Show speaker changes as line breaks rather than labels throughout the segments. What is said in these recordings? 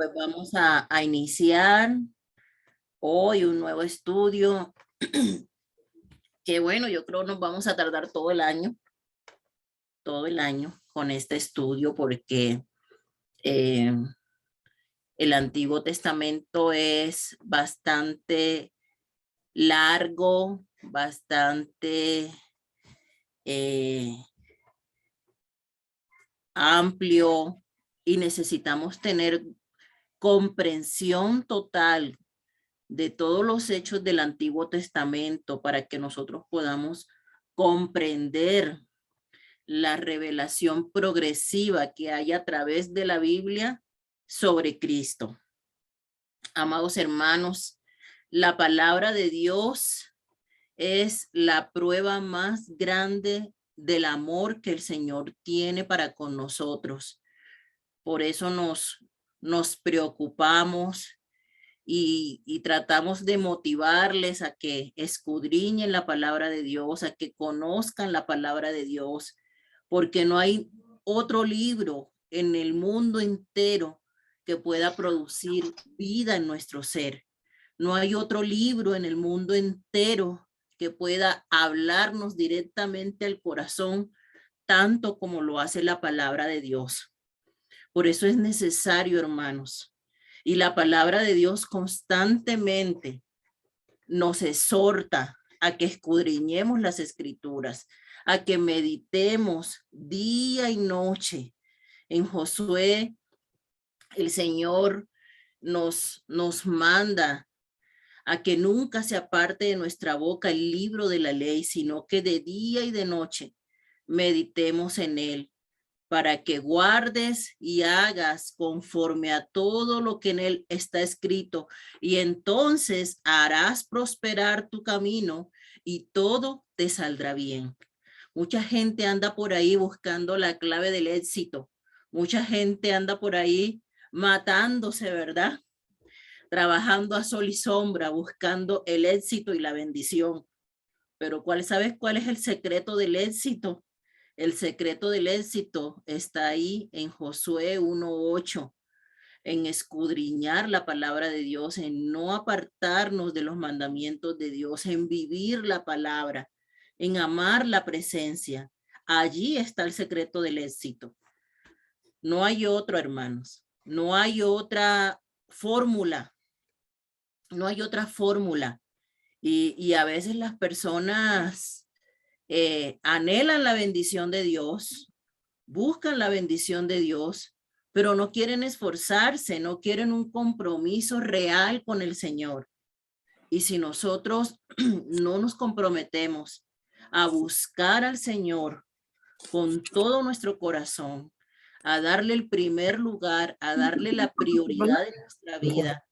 Pues vamos a iniciar hoy un nuevo estudio que bueno, yo creo nos vamos a tardar todo el año con este estudio porque eh, el Antiguo Testamento es bastante largo, bastante eh, amplio y necesitamos tener comprensión total de todos los hechos del Antiguo Testamento para que nosotros podamos comprender la revelación progresiva que hay a través de la Biblia sobre Cristo. Amados hermanos, la palabra de Dios es la prueba más grande del amor que el Señor tiene para con nosotros. Por eso nos preocupamos y tratamos de motivarles a que escudriñen la palabra de Dios, a que conozcan la palabra de Dios, porque no hay otro libro en el mundo entero que pueda producir vida en nuestro ser. No hay otro libro en el mundo entero que pueda hablarnos directamente al corazón, tanto como lo hace la palabra de Dios. Por eso es necesario, hermanos. Y la palabra de Dios constantemente nos exhorta a que escudriñemos las escrituras, a que meditemos día y noche. En Josué, el Señor nos manda a que nunca se aparte de nuestra boca el libro de la ley, sino que de día y de noche meditemos en él, para que guardes y hagas conforme a todo lo que en él está escrito, y entonces harás prosperar tu camino y todo te saldrá bien. Mucha gente anda por ahí buscando la clave del éxito. Mucha gente anda por ahí matándose, ¿verdad? Trabajando a sol y sombra, buscando el éxito y la bendición. Pero ¿sabes cuál es el secreto del éxito? El secreto del éxito está ahí en Josué 1:8, en escudriñar la palabra de Dios, en no apartarnos de los mandamientos de Dios, en vivir la palabra, en amar la presencia. Allí está el secreto del éxito. No hay otro, hermanos. No hay otra fórmula. No hay otra fórmula. Y a veces las personas anhelan la bendición de Dios, buscan la bendición de Dios, pero no quieren esforzarse, no quieren un compromiso real con el Señor. Y si nosotros no nos comprometemos a buscar al Señor con todo nuestro corazón, a darle el primer lugar, a darle la prioridad en nuestra vida,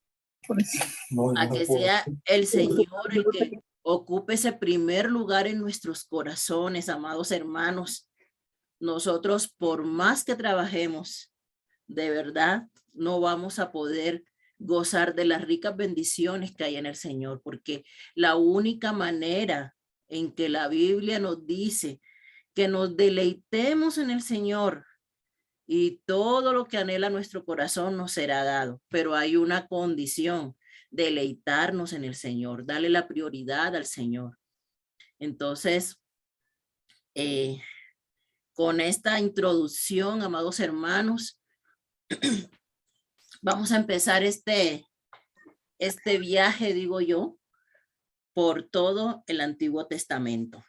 a que sea el Señor el que ocupe ese primer lugar en nuestros corazones, amados hermanos, nosotros por más que trabajemos, de verdad no vamos a poder gozar de las ricas bendiciones que hay en el Señor, porque la única manera en que la Biblia nos dice que nos deleitemos en el Señor y todo lo que anhela nuestro corazón nos será dado, pero hay una condición: deleitarnos en el Señor, darle la prioridad al Señor. Entonces, con esta introducción, amados hermanos, vamos a empezar este viaje, digo yo, por todo el Antiguo Testamento.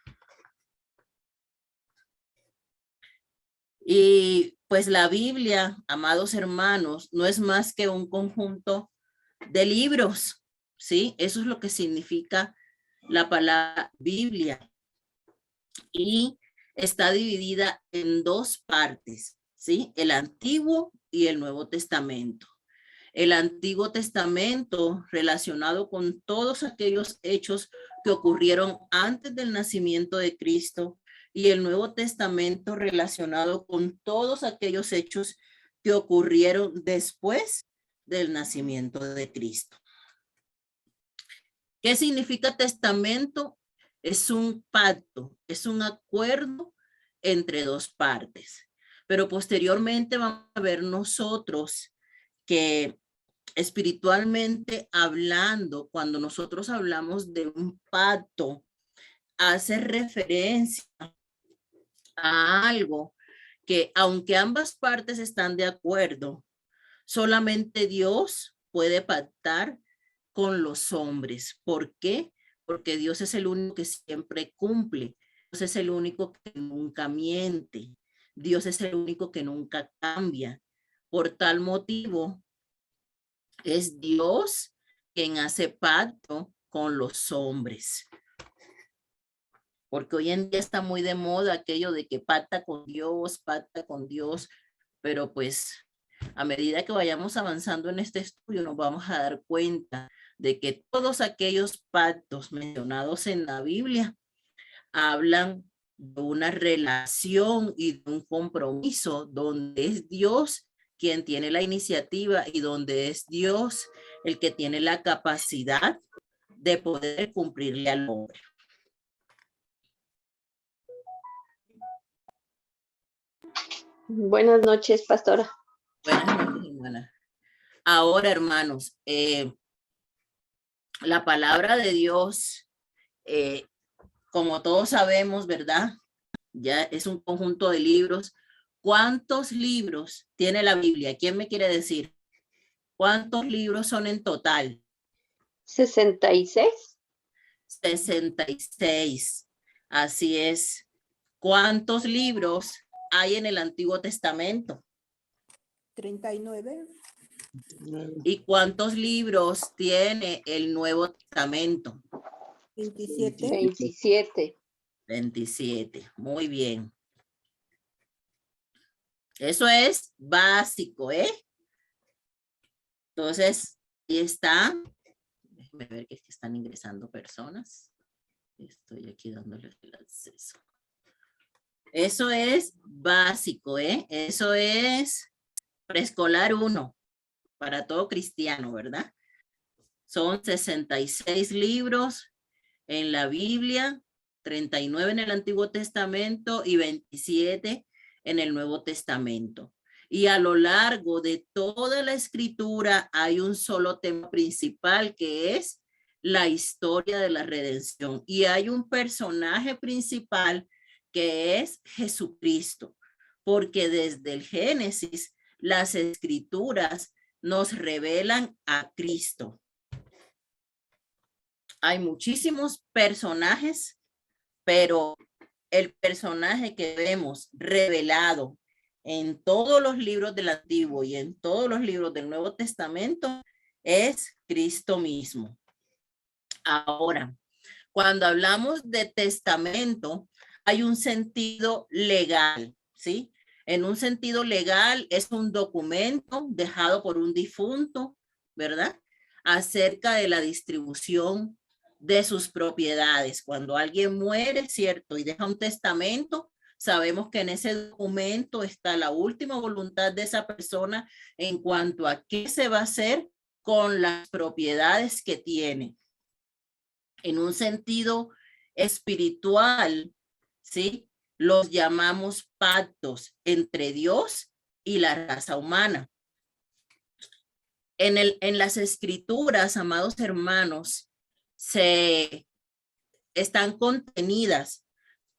Y pues la Biblia, amados hermanos, no es más que un conjunto de libros, ¿sí? Eso es lo que significa la palabra Biblia. Y está dividida en dos partes, ¿sí? El Antiguo y el Nuevo Testamento. El Antiguo Testamento relacionado con todos aquellos hechos que ocurrieron antes del nacimiento de Cristo, y el Nuevo Testamento relacionado con todos aquellos hechos que ocurrieron después del nacimiento de Cristo. ¿Qué significa testamento? Es un pacto, es un acuerdo entre dos partes. Pero posteriormente vamos a ver nosotros que espiritualmente hablando, cuando nosotros hablamos de un pacto, hace referencia a algo que, aunque ambas partes están de acuerdo, solamente Dios puede pactar con los hombres. ¿Por qué? Porque Dios es el único que siempre cumple. Dios es el único que nunca miente. Dios es el único que nunca cambia. Por tal motivo, es Dios quien hace pacto con los hombres. Porque hoy en día está muy de moda aquello de que pacta con Dios, pero pues a medida que vayamos avanzando en este estudio nos vamos a dar cuenta de que todos aquellos pactos mencionados en la Biblia hablan de una relación y de un compromiso donde es Dios quien tiene la iniciativa y donde es Dios el que tiene la capacidad de poder cumplirle al hombre.
Buenas noches, pastora.
Buenas noches, hermana. Ahora, hermanos, la palabra de Dios, como todos sabemos, ¿verdad? Ya es un conjunto de libros. ¿Cuántos libros tiene la Biblia? ¿Quién me quiere decir? ¿Cuántos libros son en total?
66.
66. Así es. ¿Cuántos libros hay en el Antiguo Testamento?
39.
¿Y cuántos libros tiene el Nuevo Testamento?
27.
27.
27. Muy bien. Eso es básico, ¿eh? Entonces, ahí está. Déjenme ver que están ingresando personas. Estoy aquí dándoles el acceso. Eso es básico, ¿eh? Eso es preescolar 1 para todo cristiano, ¿verdad? Son 66 libros en la Biblia, 39 en el Antiguo Testamento y 27 en el Nuevo Testamento. Y a lo largo de toda la escritura hay un solo tema principal que es la historia de la redención. Y hay un personaje principal que es Jesucristo, porque desde el Génesis las escrituras nos revelan a Cristo. Hay muchísimos personajes, pero el personaje que vemos revelado en todos los libros del Antiguo y en todos los libros del Nuevo Testamento es Cristo mismo. Ahora, cuando hablamos de testamento, hay un sentido legal, ¿sí? En un sentido legal es un documento dejado por un difunto, ¿verdad? Acerca de la distribución de sus propiedades. Cuando alguien muere, ¿cierto? Y deja un testamento, sabemos que en ese documento está la última voluntad de esa persona en cuanto a qué se va a hacer con las propiedades que tiene. En un sentido espiritual, ¿sí? Los llamamos pactos entre Dios y la raza humana. En las escrituras, amados hermanos, están contenidas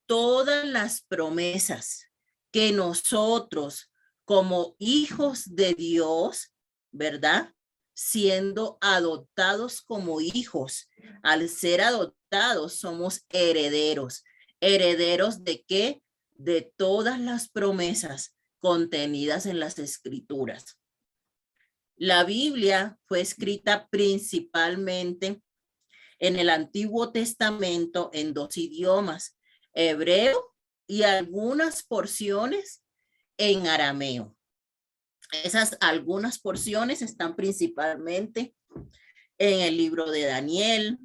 todas las promesas que nosotros como hijos de Dios, ¿verdad? Siendo adoptados como hijos, al ser adoptados somos herederos. ¿Herederos de qué? De todas las promesas contenidas en las escrituras. La Biblia fue escrita principalmente en el Antiguo Testamento en 2 idiomas, hebreo y algunas porciones en arameo. Esas algunas porciones están principalmente en el libro de Daniel,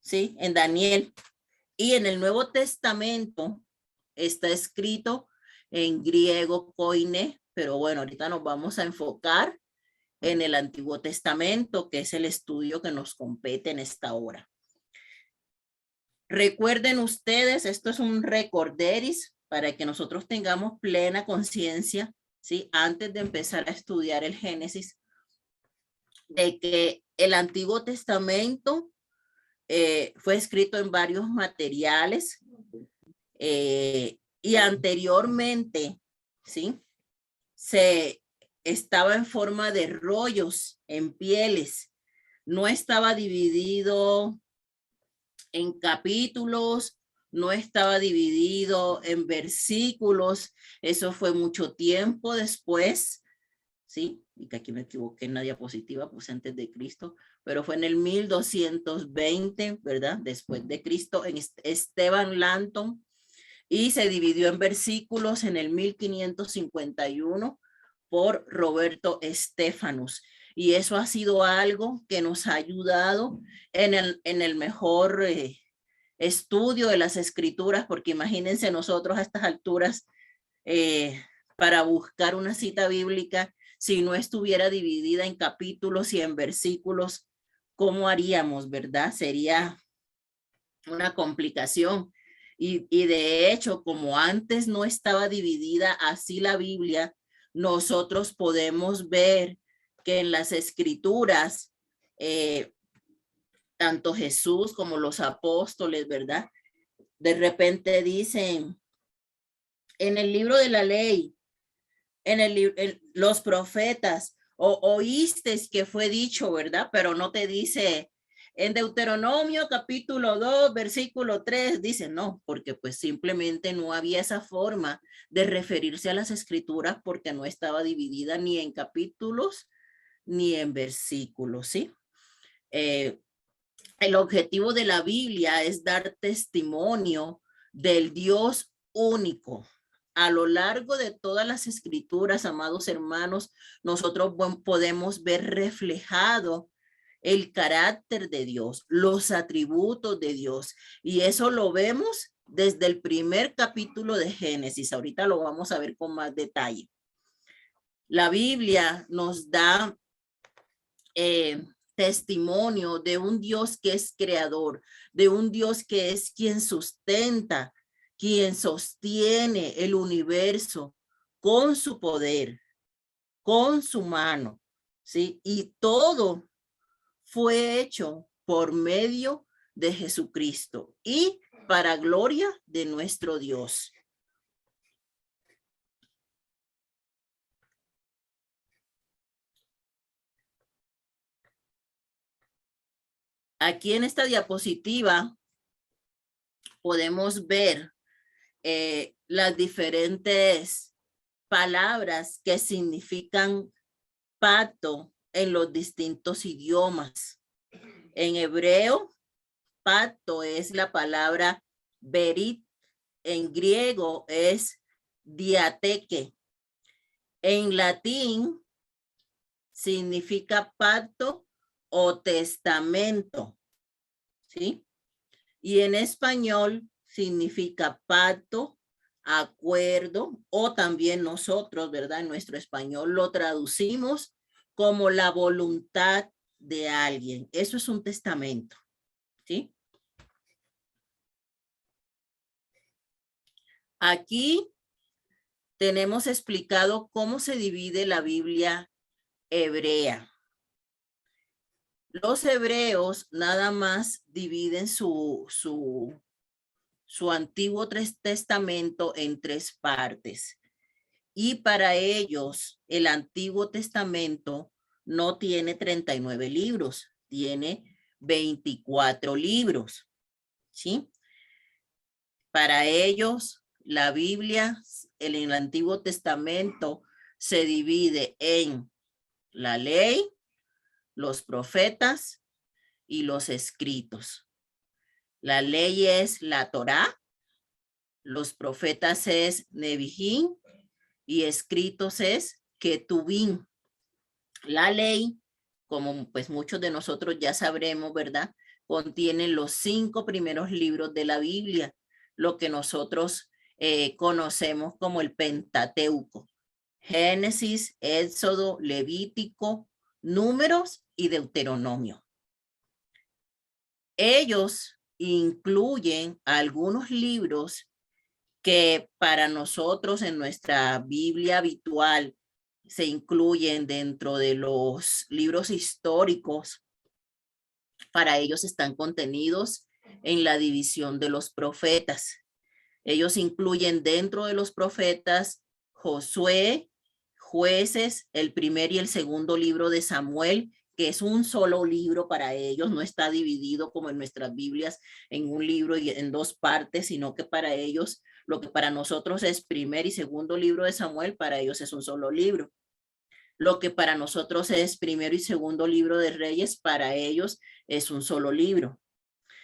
sí, en Daniel. Y en el Nuevo Testamento está escrito en griego koine, pero bueno, ahorita nos vamos a enfocar en el Antiguo Testamento, que es el estudio que nos compete en esta hora. Recuerden ustedes, esto es un recorderis para que nosotros tengamos plena conciencia ¿sí? Antes de empezar a estudiar el Génesis, de que el Antiguo Testamento fue escrito en varios materiales y anteriormente, ¿sí? Se estaba en forma de rollos en pieles, no estaba dividido en capítulos, no estaba dividido en versículos. Eso fue mucho tiempo después, ¿sí? Y que aquí me equivoqué en la diapositiva, pues antes de Cristo, pero fue en el 1220, ¿verdad? Después de Cristo, en Esteban Langton, y se dividió en versículos en el 1551 por Roberto Stephanus. Y eso ha sido algo que nos ha ayudado en el mejor estudio de las escrituras, porque imagínense nosotros a estas alturas para buscar una cita bíblica, si no estuviera dividida en capítulos y en versículos, ¿cómo haríamos, verdad? Sería una complicación. Y de hecho, como antes no estaba dividida así la Biblia, nosotros podemos ver que en las escrituras, tanto Jesús como los apóstoles, ¿verdad? De repente dicen, en el libro de la ley, en los profetas, oíste que fue dicho, ¿verdad? Pero no te dice, en Deuteronomio capítulo 2, versículo 3, dice no, porque pues simplemente no había esa forma de referirse a las escrituras porque no estaba dividida ni en capítulos ni en versículos, ¿sí? El objetivo de la Biblia es dar testimonio del Dios único. A lo largo de todas las escrituras, amados hermanos, nosotros podemos ver reflejado el carácter de Dios, los atributos de Dios. Y eso lo vemos desde el primer capítulo de Génesis. Ahorita lo vamos a ver con más detalle. La Biblia nos da testimonio de un Dios que es creador, de un Dios que es quien sustenta, quien sostiene el universo con su poder, con su mano, ¿sí? Y todo fue hecho por medio de Jesucristo y para gloria de nuestro Dios. Aquí en esta diapositiva podemos ver las diferentes palabras que significan pacto en los distintos idiomas. En hebreo, pacto es la palabra berit, en griego es diateque. En latín significa pacto o testamento, ¿sí? Y en español significa pacto, acuerdo, o también nosotros, ¿verdad? En nuestro español lo traducimos como la voluntad de alguien. Eso es un testamento, ¿sí? Aquí tenemos explicado cómo se divide la Biblia hebrea. Los hebreos nada más dividen su Antiguo Testamento en tres partes. Y para ellos, el Antiguo Testamento no tiene 39 libros, tiene 24 libros, ¿sí? Para ellos, la Biblia, en el Antiguo Testamento, se divide en la ley, los profetas y los escritos. La ley es la Torá, los profetas es Nevijín y escritos es Ketubín. La ley, como pues muchos de nosotros ya sabremos, ¿verdad? Contiene los 5 primeros libros de la Biblia, lo que nosotros conocemos como el Pentateuco. Génesis, Éxodo, Levítico, Números y Deuteronomio. Ellos incluyen algunos libros que para nosotros en nuestra Biblia habitual se incluyen dentro de los libros históricos, para ellos están contenidos en la división de los profetas. Ellos incluyen dentro de los profetas Josué, Jueces, el primer y el segundo libro de Samuel, que es un solo libro para ellos, no está dividido como en nuestras Biblias en un libro y en dos partes, sino que para ellos, lo que para nosotros es primer y segundo libro de Samuel, para ellos es un solo libro. Lo que para nosotros es primero y segundo libro de Reyes, para ellos es un solo libro.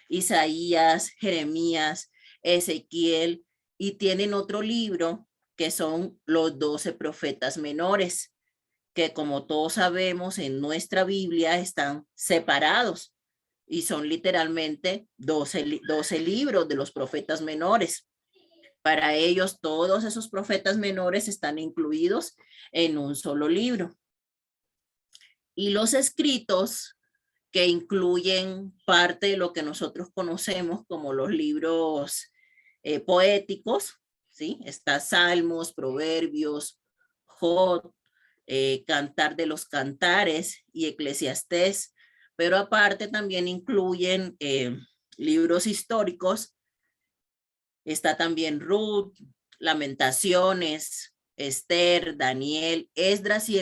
Isaías, Jeremías, Ezequiel, y tienen otro libro que son los 12 profetas menores, que como todos sabemos en nuestra Biblia están separados y son literalmente 12 libros de los profetas menores. Para ellos todos esos profetas menores están incluidos en un solo libro. Y los escritos, que incluyen parte de lo que nosotros conocemos como los libros poéticos, ¿sí? Está Salmos, Proverbios, Job, Cantar de los Cantares y Eclesiastés, pero aparte también incluyen libros históricos. Está también Ruth, Lamentaciones, Esther, Daniel, Esdras y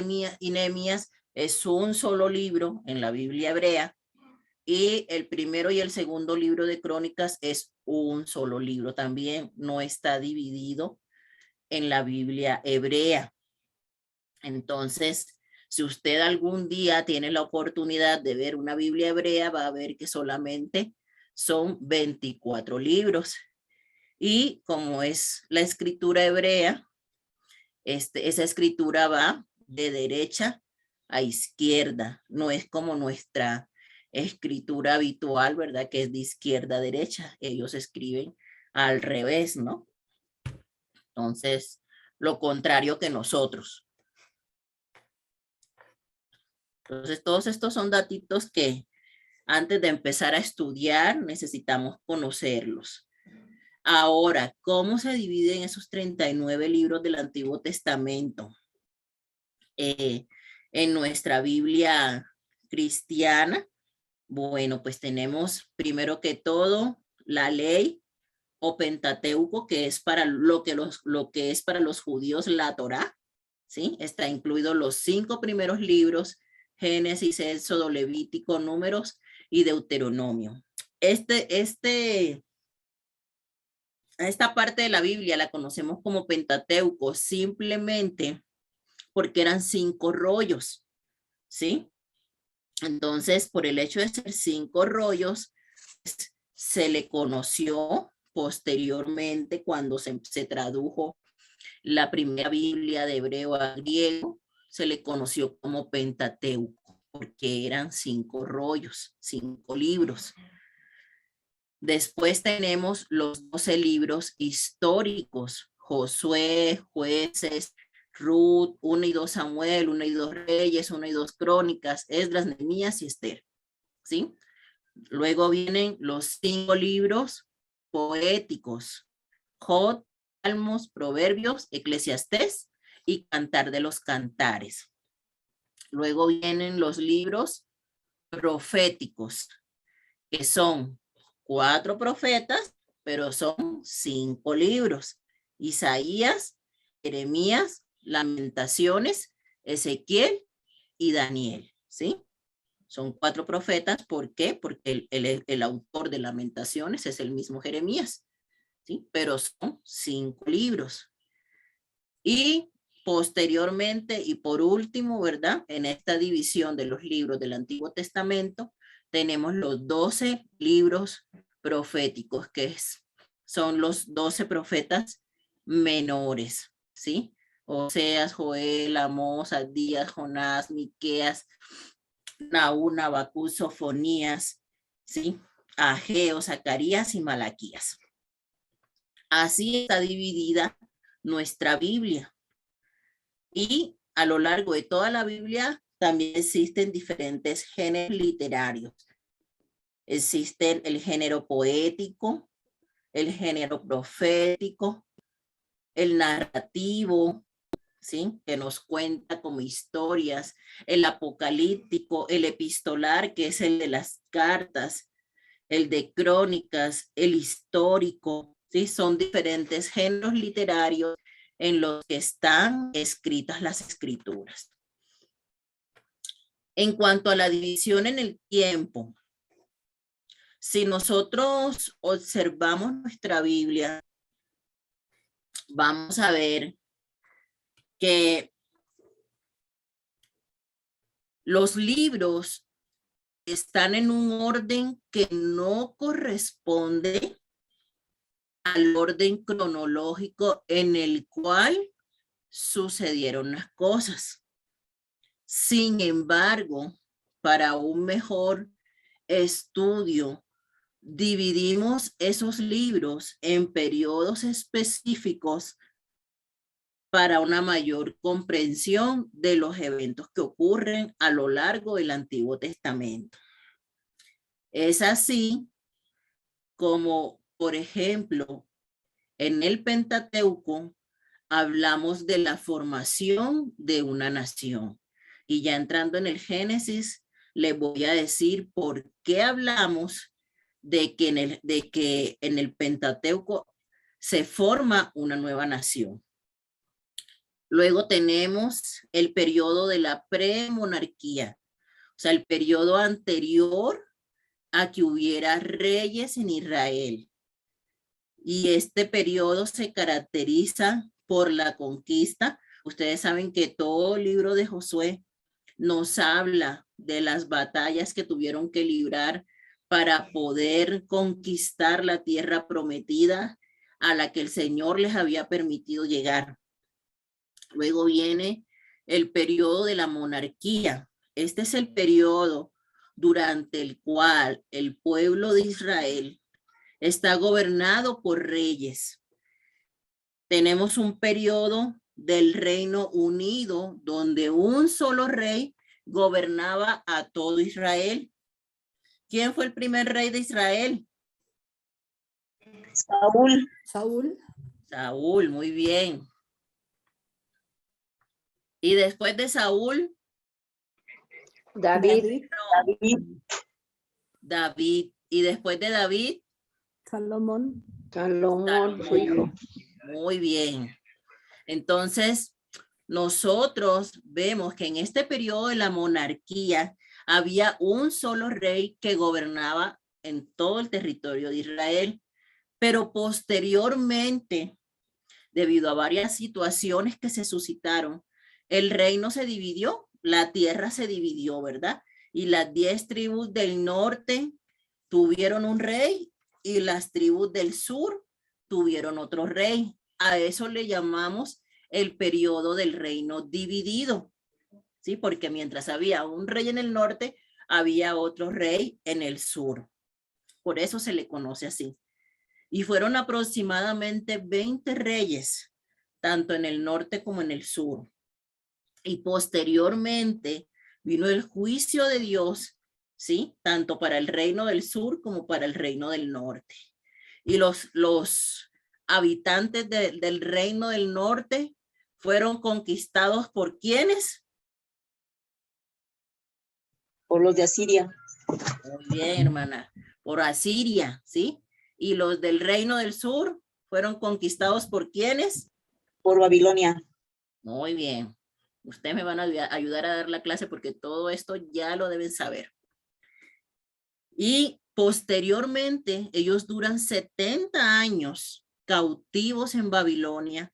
Nehemías. Es un solo libro en la Biblia hebrea, y el primero y el segundo libro de Crónicas es un solo libro también, no está dividido en la Biblia hebrea. Entonces, si usted algún día tiene la oportunidad de ver una Biblia hebrea, va a ver que solamente son 24 libros. Y como es la escritura hebrea, esa escritura va de derecha a izquierda, no es como nuestra escritura habitual, ¿verdad? Que es de izquierda a derecha, ellos escriben al revés, ¿no? Entonces, lo contrario que nosotros. Entonces, todos estos son datitos que antes de empezar a estudiar necesitamos conocerlos. Ahora, ¿cómo se dividen esos 39 libros del Antiguo Testamento? En nuestra Biblia cristiana, bueno, pues tenemos primero que todo la ley o Pentateuco, que es para lo que es para los judíos la Torá, ¿sí? Está incluido los 5 primeros libros, Génesis, Éxodo, Levítico, Números y Deuteronomio. Esta parte de la Biblia la conocemos como Pentateuco simplemente porque eran 5 rollos, ¿sí? Entonces, por el hecho de ser 5 rollos, se le conoció posteriormente cuando se tradujo la primera Biblia de hebreo a griego, se le conoció como Pentateuco, porque eran 5 rollos, 5 libros. Después tenemos los 12 libros históricos, Josué, Jueces, Ruth, 1 y 2 Samuel, 1 y 2 Reyes, 1 y 2 Crónicas, Esdras, Nehemías y Esther, ¿sí? Luego vienen los 5 libros poéticos, Job, Salmos, Proverbios, Eclesiastés y Cantar de los Cantares. Luego vienen los libros proféticos, que son 4 profetas, pero son 5 libros. Isaías, Jeremías, Lamentaciones, Ezequiel y Daniel, ¿sí? Son 4 profetas. ¿Por qué? Porque el autor de Lamentaciones es el mismo Jeremías, ¿sí? Pero son 5 libros. Y posteriormente y por último, ¿verdad? En esta división de los libros del Antiguo Testamento, tenemos los 12 libros proféticos, que son los 12 profetas menores, ¿sí? Oseas, Joel, Amós, Abdías, Jonás, Miqueas, Nahum, Habacuc, Sofonías, ¿sí? Ageo, Zacarías y Malaquías. Así está dividida nuestra Biblia. Y a lo largo de toda la Biblia también existen diferentes géneros literarios. Existen el género poético, el género profético, el narrativo, ¿sí? Que nos cuenta como historias, el apocalíptico, el epistolar, que es el de las cartas, el de crónicas, el histórico, ¿sí? Son diferentes géneros literarios en los que están escritas las escrituras. En cuanto a la división en el tiempo, si nosotros observamos nuestra Biblia, vamos a ver que los libros están en un orden que no corresponde al orden cronológico en el cual sucedieron las cosas. Sin embargo, para un mejor estudio, dividimos esos libros en periodos específicos para una mayor comprensión de los eventos que ocurren a lo largo del Antiguo Testamento. Es así como, por ejemplo, en el Pentateuco hablamos de la formación de una nación. Y ya entrando en el Génesis, les voy a decir por qué hablamos de que en el Pentateuco se forma una nueva nación. Luego tenemos el periodo de la premonarquía, o sea, el periodo anterior a que hubiera reyes en Israel. Y este periodo se caracteriza por la conquista. Ustedes saben que todo el libro de Josué nos habla de las batallas que tuvieron que librar para poder conquistar la tierra prometida a la que el Señor les había permitido llegar. Luego viene el periodo de la monarquía. Este es el periodo durante el cual el pueblo de Israel está gobernado por reyes. Tenemos un periodo del Reino Unido donde un solo rey gobernaba a todo Israel. ¿Quién fue el primer rey de Israel?
Saúl.
Saúl.
Saúl, muy bien. Y después de Saúl,
David.
David. Y después de David,
Salomón.
Salomón, su hijo.
Muy bien. Entonces, nosotros vemos que en este periodo de la monarquía había un solo rey que gobernaba en todo el territorio de Israel, pero posteriormente, debido a varias situaciones que se suscitaron, el reino se dividió, la tierra se dividió, ¿verdad? Y las 10 tribus del norte tuvieron un rey y las tribus del sur tuvieron otro rey. A eso le llamamos el periodo del reino dividido, ¿sí? Porque mientras había un rey en el norte, había otro rey en el sur. Por eso se le conoce así. Y fueron aproximadamente 20 reyes, tanto en el norte como en el sur. Y posteriormente vino el juicio de Dios, ¿sí? Tanto para el reino del sur como para el reino del norte. Y los habitantes del reino del norte fueron conquistados ¿por quiénes?
Por los de Asiria.
Muy bien, hermana. Por Asiria, ¿sí? Y los del reino del sur fueron conquistados ¿por quiénes?
Por Babilonia.
Muy bien. Ustedes me van a ayudar a dar la clase porque todo esto ya lo deben saber. Y posteriormente, ellos duran 70 años cautivos en Babilonia.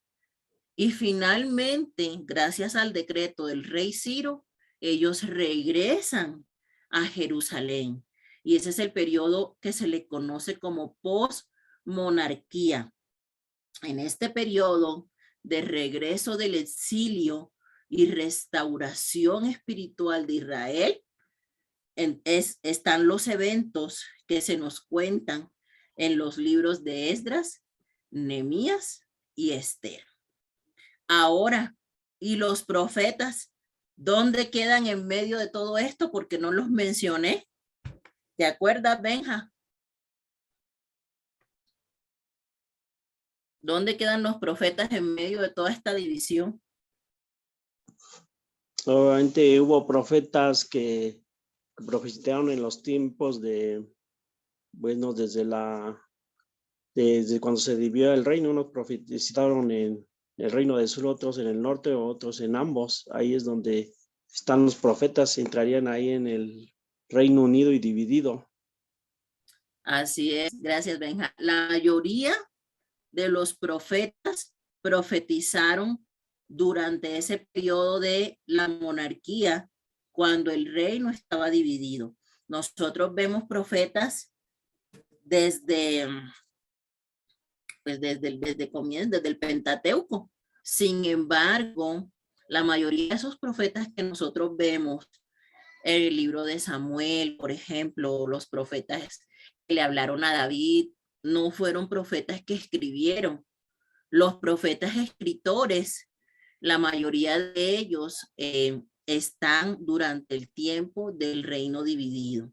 Y finalmente, gracias al decreto del rey Ciro, ellos regresan a Jerusalén. Y ese es el periodo que se le conoce como posmonarquía. En este periodo de regreso del exilio y restauración espiritual de Israel, están los eventos que se nos cuentan en los libros de Esdras, Nehemías y Esther. Ahora, ¿y los profetas? ¿Dónde quedan en medio de todo esto? Porque no los mencioné. ¿Te acuerdas, Benja? ¿Dónde quedan los profetas en medio de toda esta división?
Obviamente hubo profetas que profetizaron en los tiempos de, bueno, desde cuando se dividió el reino, unos profetizaron en el reino del sur, otros en el norte, otros en ambos. Ahí es donde están los profetas, entrarían ahí en el Reino Unido y dividido.
Así es, gracias, Benja. La mayoría de los profetas profetizaron durante ese periodo de la monarquía, cuando el reino estaba dividido. Nosotros vemos profetas desde el Pentateuco. Sin embargo, la mayoría de esos profetas que nosotros vemos en el libro de Samuel, por ejemplo, los profetas que le hablaron a David, no fueron profetas que escribieron. Los profetas escritores, la mayoría de ellos están durante el tiempo del reino dividido.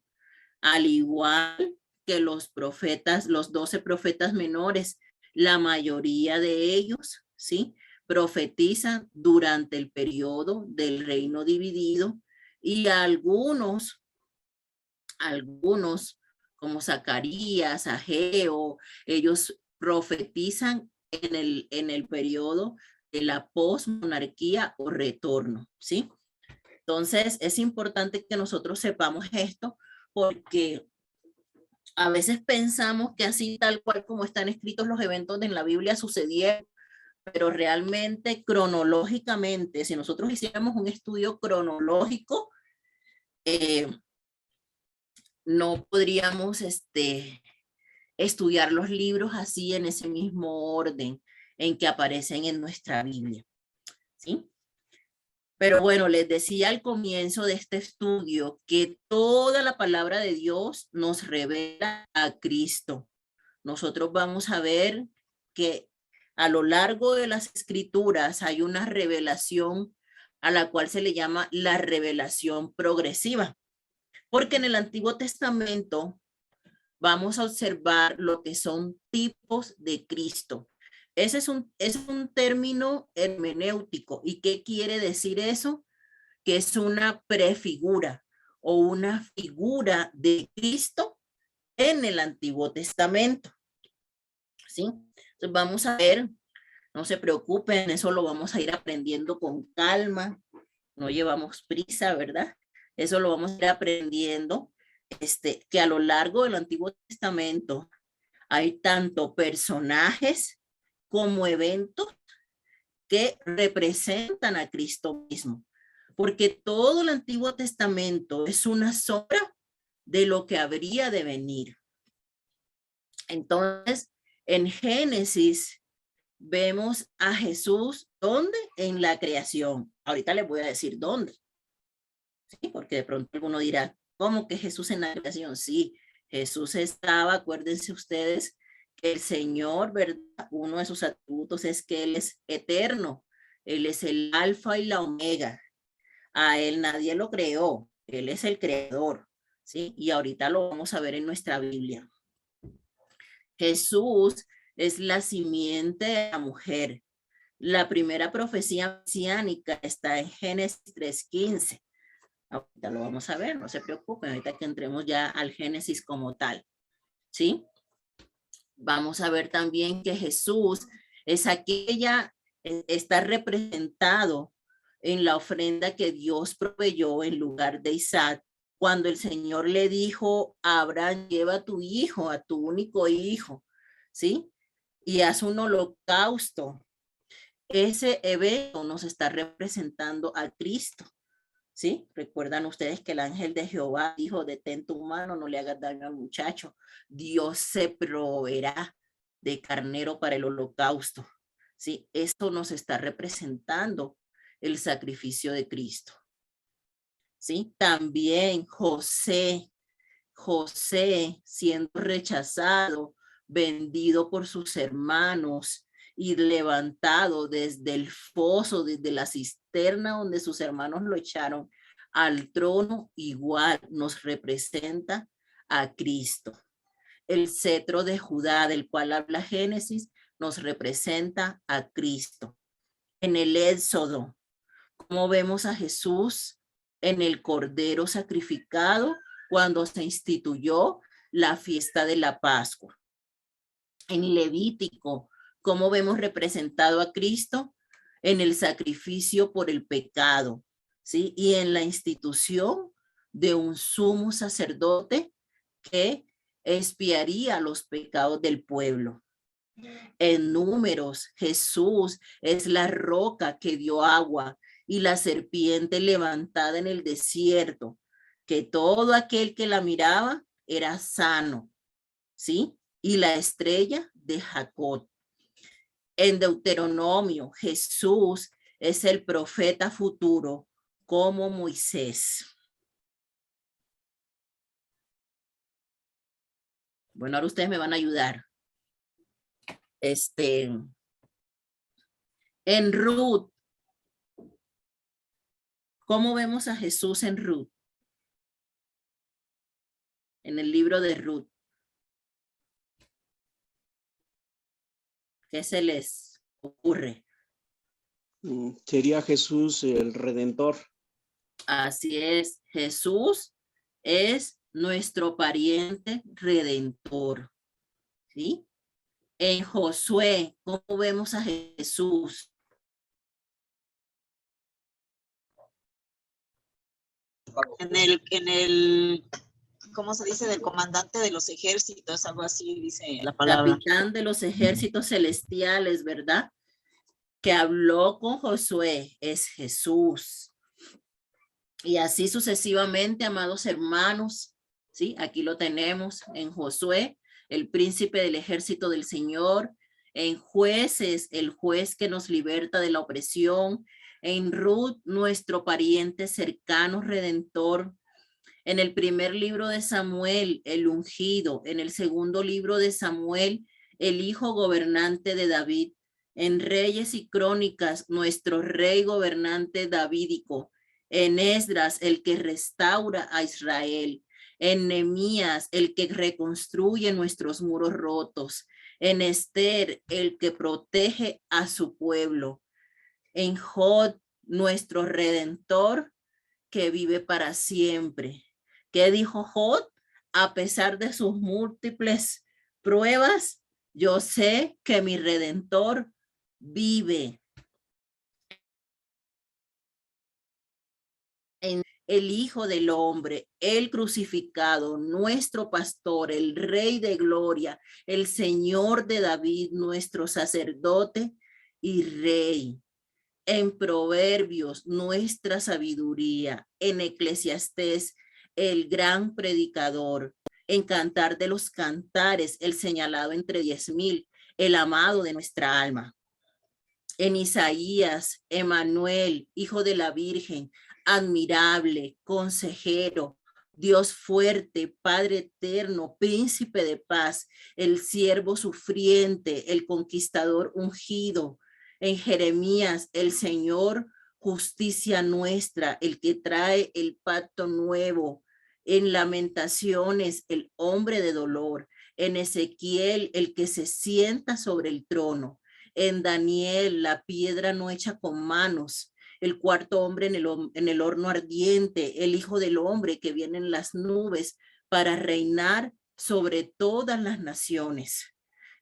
Al igual que los profetas, los 12 profetas menores, la mayoría de ellos, ¿sí?, profetizan durante el periodo del reino dividido, y algunos como Zacarías, Ageo, ellos profetizan en el periodo de la posmonarquía o retorno, ¿sí? Entonces, es importante que nosotros sepamos esto, porque a veces pensamos que así tal cual como están escritos los eventos en la Biblia sucedieron, pero realmente cronológicamente, si nosotros hiciéramos un estudio cronológico, no podríamos estudiar los libros así en ese mismo orden en que aparecen en nuestra Biblia, ¿sí? Pero bueno, les decía al comienzo de este estudio que toda la palabra de Dios nos revela a Cristo. Nosotros vamos a ver que a lo largo de las escrituras hay una revelación a la cual se le llama la revelación progresiva, porque en el Antiguo Testamento vamos a observar lo que son tipos de Cristo. Ese es un término hermenéutico. ¿Y qué quiere decir eso? Que es una prefigura o una figura de Cristo en el Antiguo Testamento, ¿sí? Entonces vamos a ver, no se preocupen, eso lo vamos a ir aprendiendo con calma, no llevamos prisa, ¿verdad? Eso lo vamos a ir aprendiendo, que a lo largo del Antiguo Testamento hay tanto personajes como eventos que representan a Cristo mismo, porque todo el Antiguo Testamento es una sombra de lo que habría de venir. Entonces, en Génesis vemos a Jesús, ¿dónde? En la creación. Ahorita les voy a decir dónde, ¿sí? Porque de pronto alguno dirá, ¿cómo que Jesús en la creación? Sí, Jesús estaba, acuérdense ustedes, que el Señor, ¿verdad? Uno de sus atributos es que Él es eterno. Él es el alfa y la omega. A Él nadie lo creó. Él es el creador, ¿sí? Y ahorita lo vamos a ver en nuestra Biblia. Jesús es la simiente de la mujer. La primera profecía mesiánica está en Génesis 3:15. Ahorita lo vamos a ver, no se preocupen, ahorita que entremos ya al Génesis como tal, ¿sí? Vamos a ver también que Jesús es está representado en la ofrenda que Dios proveyó en lugar de Isaac, cuando el Señor le dijo a Abraham, lleva a tu hijo, a tu único hijo, ¿sí? Y haz un holocausto. Ese evento nos está representando a Cristo, ¿sí? Recuerdan ustedes que el ángel de Jehová dijo, detén tu mano, no le hagas daño al muchacho. Dios se proveerá de carnero para el holocausto, ¿sí? Esto nos está representando el sacrificio de Cristo, ¿sí? También José siendo rechazado, vendido por sus hermanos y levantado desde el foso, desde la cisterna donde sus hermanos lo echaron al trono, igual nos representa a Cristo. El cetro de Judá, del cual habla Génesis, nos representa a Cristo. En el Éxodo, ¿cómo vemos a Jesús en el Cordero sacrificado cuando se instituyó la fiesta de la Pascua? En Levítico, ¿cómo vemos representado a Cristo? En el sacrificio por el pecado, ¿sí? Y en la institución de un sumo sacerdote que expiaría los pecados del pueblo. En Números, Jesús es la roca que dio agua y la serpiente levantada en el desierto, que todo aquel que la miraba era sano, ¿sí? Y la estrella de Jacob. En Deuteronomio, Jesús es el profeta futuro como Moisés. Bueno, ahora ustedes me van a ayudar. En Ruth, ¿cómo vemos a Jesús en Ruth? En el libro de Ruth. ¿Qué se les ocurre?
Sería Jesús el Redentor.
Así es, Jesús es nuestro pariente redentor, ¿sí? En Josué, ¿cómo vemos a Jesús?
En el, ¿cómo se dice? Del comandante de los ejércitos, algo así dice la palabra.
Capitán de los ejércitos celestiales, ¿verdad? Que habló con Josué, es Jesús. Y así sucesivamente, amados hermanos, ¿sí? Aquí lo tenemos en Josué, el príncipe del ejército del Señor, en Jueces, el juez que nos liberta de la opresión, en Ruth, nuestro pariente cercano redentor, en el primer libro de Samuel, el ungido, en el segundo libro de Samuel, el hijo gobernante de David, en Reyes y Crónicas, nuestro rey gobernante davídico, en Esdras, el que restaura a Israel, en Nehemías, el que reconstruye nuestros muros rotos, en Esther, el que protege a su pueblo, en Jod, nuestro redentor que vive para siempre. ¿Qué dijo Jod? A pesar de sus múltiples pruebas, yo sé que mi redentor vive. En el Hijo del Hombre, el crucificado, nuestro pastor, el Rey de Gloria, el Señor de David, nuestro sacerdote y Rey. En Proverbios, nuestra sabiduría. En Eclesiastés, el gran predicador. En Cantar de los Cantares, el señalado entre 10,000, el amado de nuestra alma. En Isaías, Emanuel, hijo de la Virgen, admirable, consejero, Dios fuerte, Padre eterno, príncipe de paz, el siervo sufriente, el conquistador ungido. En Jeremías, el Señor, justicia nuestra, el que trae el pacto nuevo. En Lamentaciones, el hombre de dolor. En Ezequiel, el que se sienta sobre el trono. En Daniel, la piedra no hecha con manos. El cuarto hombre en el horno ardiente, el Hijo del Hombre que viene en las nubes para reinar sobre todas las naciones.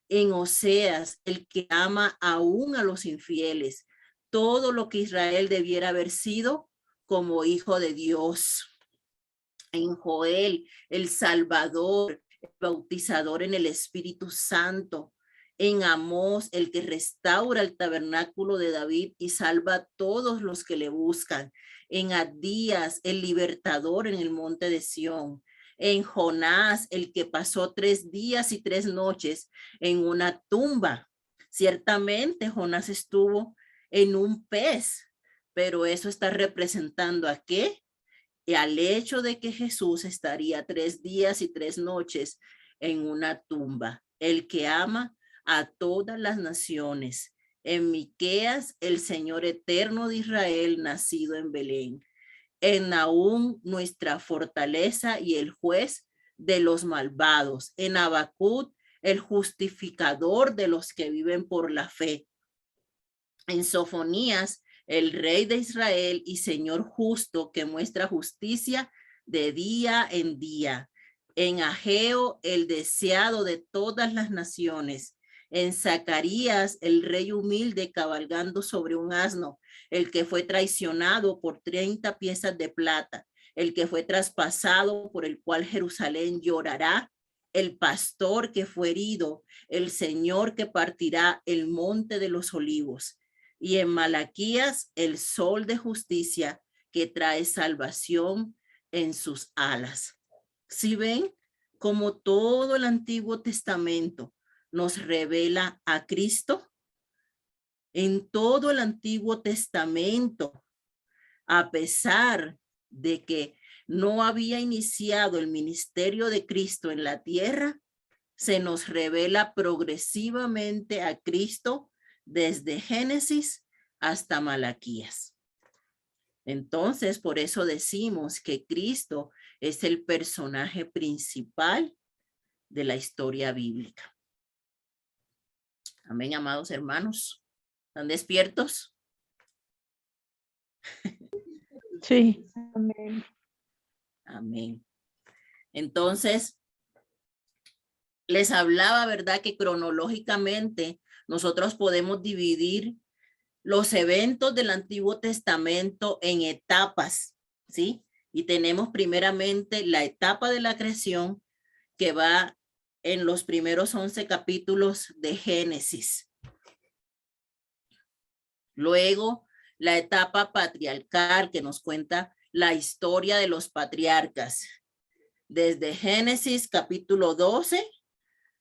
En Oseas, el que ama aún a los infieles, todo lo que Israel debiera haber sido como hijo de Dios. En Joel, el Salvador, el bautizador en el Espíritu Santo. En Amós, el que restaura el tabernáculo de David y salva a todos los que le buscan. En Abdías, el libertador en el monte de Sión. En Jonás, el que pasó 3 días y 3 noches en una tumba. Ciertamente Jonás estuvo en un pez, pero eso está representando ¿a qué? Y al hecho de que Jesús estaría 3 días y 3 noches en una tumba. El que ama a todas las naciones. En Miqueas, el Señor eterno de Israel, nacido en Belén. En Nahum, nuestra fortaleza y el juez de los malvados. En Habacuc, el justificador de los que viven por la fe. En Sofonías, el rey de Israel y Señor justo que muestra justicia de día en día. En Ageo, el deseado de todas las naciones. En Zacarías, el rey humilde cabalgando sobre un asno, el que fue traicionado por 30 piezas de plata, el que fue traspasado, por el cual Jerusalén llorará, el pastor que fue herido, el Señor que partirá el monte de los olivos. Y en Malaquías, el sol de justicia que trae salvación en sus alas. ¿Sí ven? Como todo el Antiguo Testamento nos revela a Cristo. En todo el Antiguo Testamento, a pesar de que no había iniciado el ministerio de Cristo en la tierra, se nos revela progresivamente a Cristo desde Génesis hasta Malaquías. Entonces, por eso decimos que Cristo es el personaje principal de la historia bíblica. Amén, amados hermanos. ¿Están despiertos?
Sí.
Amén.
Amén. Entonces, les hablaba, ¿verdad? Que cronológicamente nosotros podemos dividir los eventos del Antiguo Testamento en etapas, ¿sí? Y tenemos primeramente la etapa de la creación que va en los primeros 11 capítulos de Génesis. Luego, la etapa patriarcal que nos cuenta la historia de los patriarcas. Desde Génesis capítulo 12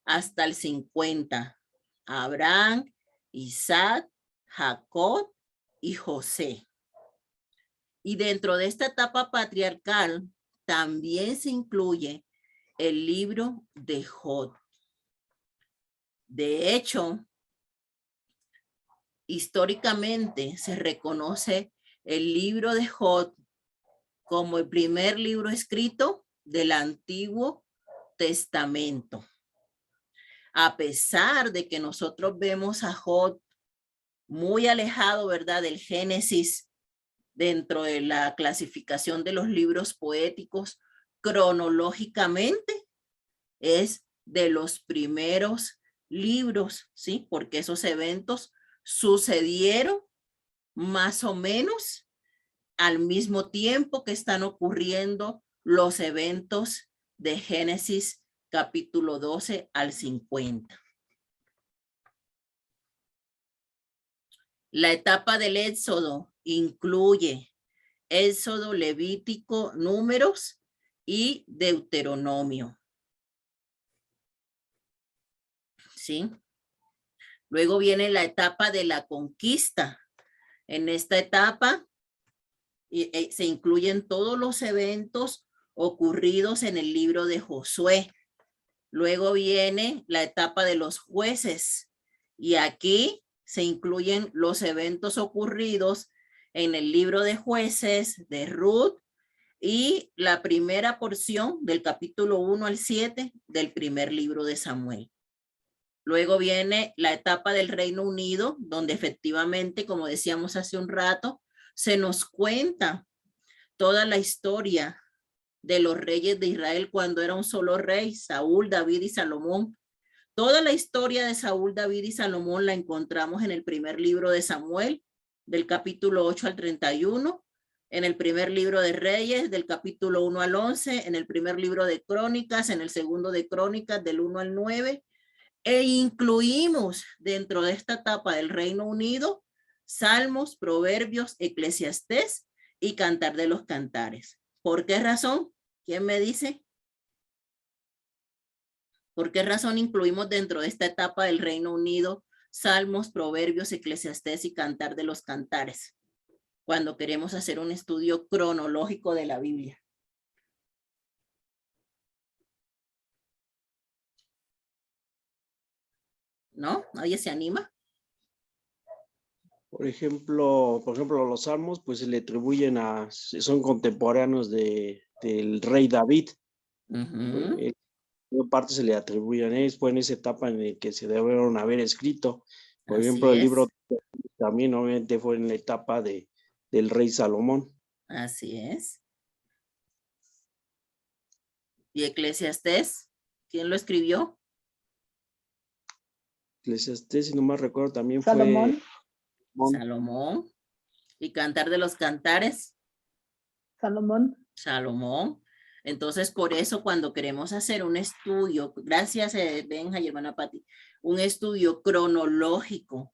hasta el 50. Abraham, Isaac, Jacob y José. Y dentro de esta etapa patriarcal también se incluye el libro de Job. De hecho, históricamente se reconoce el libro de Job como el primer libro escrito del Antiguo Testamento. A pesar de que nosotros vemos a Job muy alejado, ¿verdad?, del Génesis dentro de la clasificación de los libros poéticos, cronológicamente es de los primeros libros, ¿sí? Porque esos eventos sucedieron más o menos al mismo tiempo que están ocurriendo los eventos de Génesis capítulo 12 al 50. La etapa del Éxodo incluye Éxodo, Levítico, Números y Deuteronomio. ¿Sí? Luego viene la etapa de la conquista. En esta etapa se incluyen todos los eventos ocurridos en el libro de Josué. Luego viene la etapa de los jueces y aquí se incluyen los eventos ocurridos en el libro de jueces, de Ruth y la primera porción del capítulo 1 al 7 del primer libro de Samuel. Luego viene la etapa del Reino Unido, donde efectivamente, como decíamos hace un rato, se nos cuenta toda la historia de los reyes de Israel cuando era un solo rey, Saúl, David y Salomón. Toda la historia de Saúl, David y Salomón la encontramos en el primer libro de Samuel, del capítulo 8 al 31, en el primer libro de Reyes, del capítulo 1 al 11, en el primer libro de Crónicas, en el segundo de Crónicas, del 1 al 9, e incluimos dentro de esta etapa del Reino Unido Salmos, Proverbios, Eclesiastés y Cantar de los Cantares. ¿Por qué razón? ¿Quién me dice? ¿Por qué razón incluimos dentro de esta etapa del Reino Unido Salmos, Proverbios, Eclesiastés y Cantar de los Cantares? Cuando queremos hacer un estudio cronológico de la Biblia. ¿No? ¿Nadie se anima?
Por ejemplo, los salmos, pues se le atribuyen son contemporáneos del rey David.
Ujú.
Parte se le atribuyen a ellos, fue en esa etapa en la que se debieron haber escrito. Por
Así
ejemplo, el
es.
libro también obviamente fue en la etapa del rey Salomón.
Así es. ¿Y Eclesiastés? ¿Quién lo escribió?
Eclesiastés, si no más recuerdo, también
Salomón.
fue Salomón.
Salomón. ¿Y Cantar de los Cantares?
Salomón.
Salomón. Entonces, por eso cuando queremos hacer un estudio, gracias Benja y hermana Pati, un estudio cronológico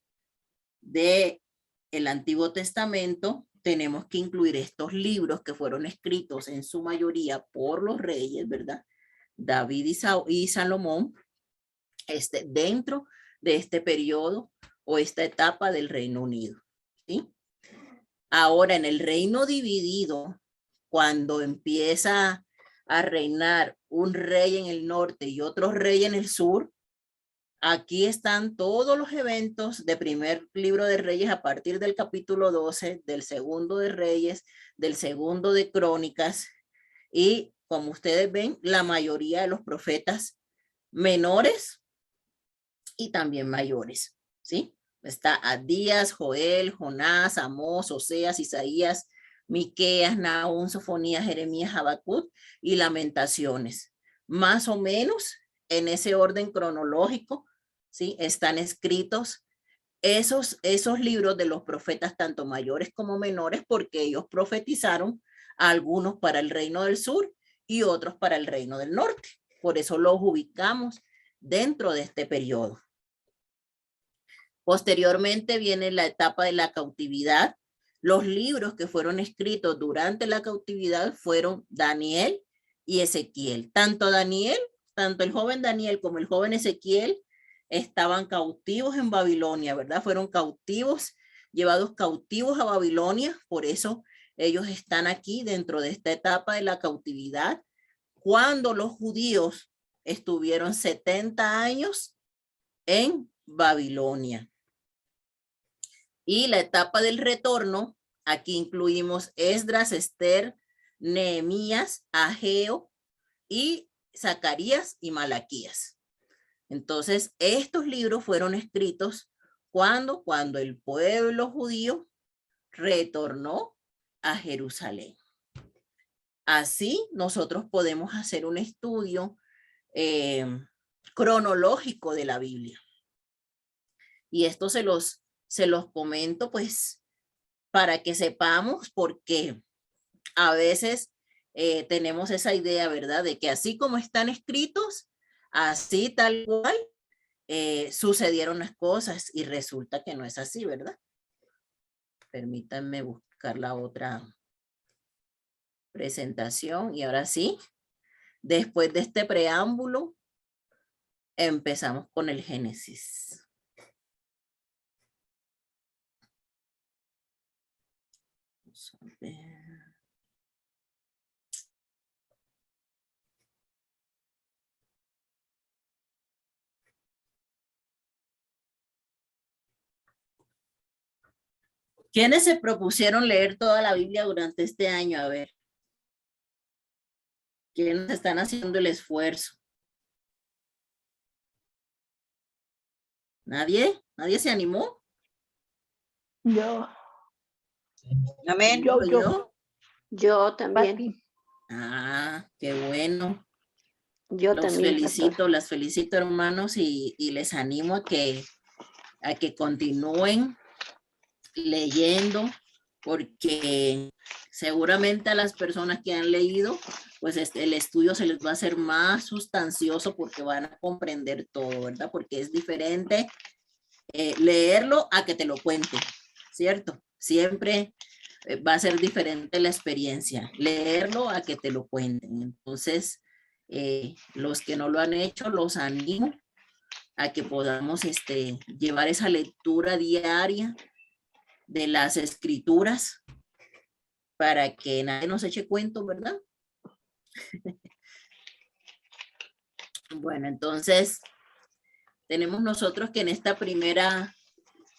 de el Antiguo Testamento, tenemos que incluir estos libros que fueron escritos en su mayoría por los reyes, ¿verdad? David y Salomón, dentro de este periodo o esta etapa del Reino Unido, ¿sí? Ahora, en el reino dividido, cuando empieza a reinar un rey en el norte y otro rey en el sur, aquí están todos los eventos de primer libro de Reyes a partir del capítulo 12, del segundo de Reyes, del segundo de Crónicas, y como ustedes ven, la mayoría de los profetas menores y también mayores, ¿sí? Está Abdías, Joel, Jonás, Amós, Oseas, Isaías, Miqueas, Nahum, Sofonías, Jeremías, Habacuc y Lamentaciones. Más o menos en ese orden cronológico, ¿sí? Están escritos esos libros de los profetas, tanto mayores como menores, porque ellos profetizaron algunos para el reino del sur y otros para el reino del norte. Por eso los ubicamos dentro de este periodo. Posteriormente viene la etapa de la cautividad. Los libros que fueron escritos durante la cautividad fueron Daniel y Ezequiel. Tanto el joven Daniel como el joven Ezequiel estaban cautivos en Babilonia, ¿verdad? Fueron cautivos, llevados cautivos a Babilonia. Por eso ellos están aquí dentro de esta etapa de la cautividad. Cuando los judíos estuvieron 70 años en Babilonia. Y la etapa del retorno, aquí incluimos Esdras, Esther, Nehemías, Ageo y Zacarías y Malaquías. Entonces, estos libros fueron escritos cuando el pueblo judío retornó a Jerusalén. Así nosotros podemos hacer un estudio cronológico de la Biblia. Y esto se los comento pues para que sepamos, porque a veces tenemos esa idea, ¿verdad? De que así como están escritos, así tal cual sucedieron las cosas, y resulta que no es así, ¿verdad? Permítanme buscar la otra presentación y ahora sí, después de este preámbulo, empezamos con el Génesis. Vamos a ver. ¿Quiénes se propusieron leer toda la Biblia durante este año? A ver. ¿Quiénes están haciendo el esfuerzo? ¿Nadie? ¿Nadie se animó?
Yo.
Amén.
Yo también.
Pati.
Ah, qué bueno.
Yo
Los
también.
felicito,
Pastor.
las felicito, hermanos, y les animo a que continúen leyendo, porque seguramente a las personas que han leído, pues el estudio se les va a hacer más sustancioso porque van a comprender todo, ¿verdad? Porque es diferente leerlo a que te lo cuenten, ¿cierto? Siempre va a ser diferente la experiencia, leerlo a que te lo cuenten. Entonces, los que no lo han hecho, los animo a que podamos llevar esa lectura diaria de las escrituras para que nadie nos eche cuento, ¿verdad? Bueno, entonces tenemos nosotros que en esta primera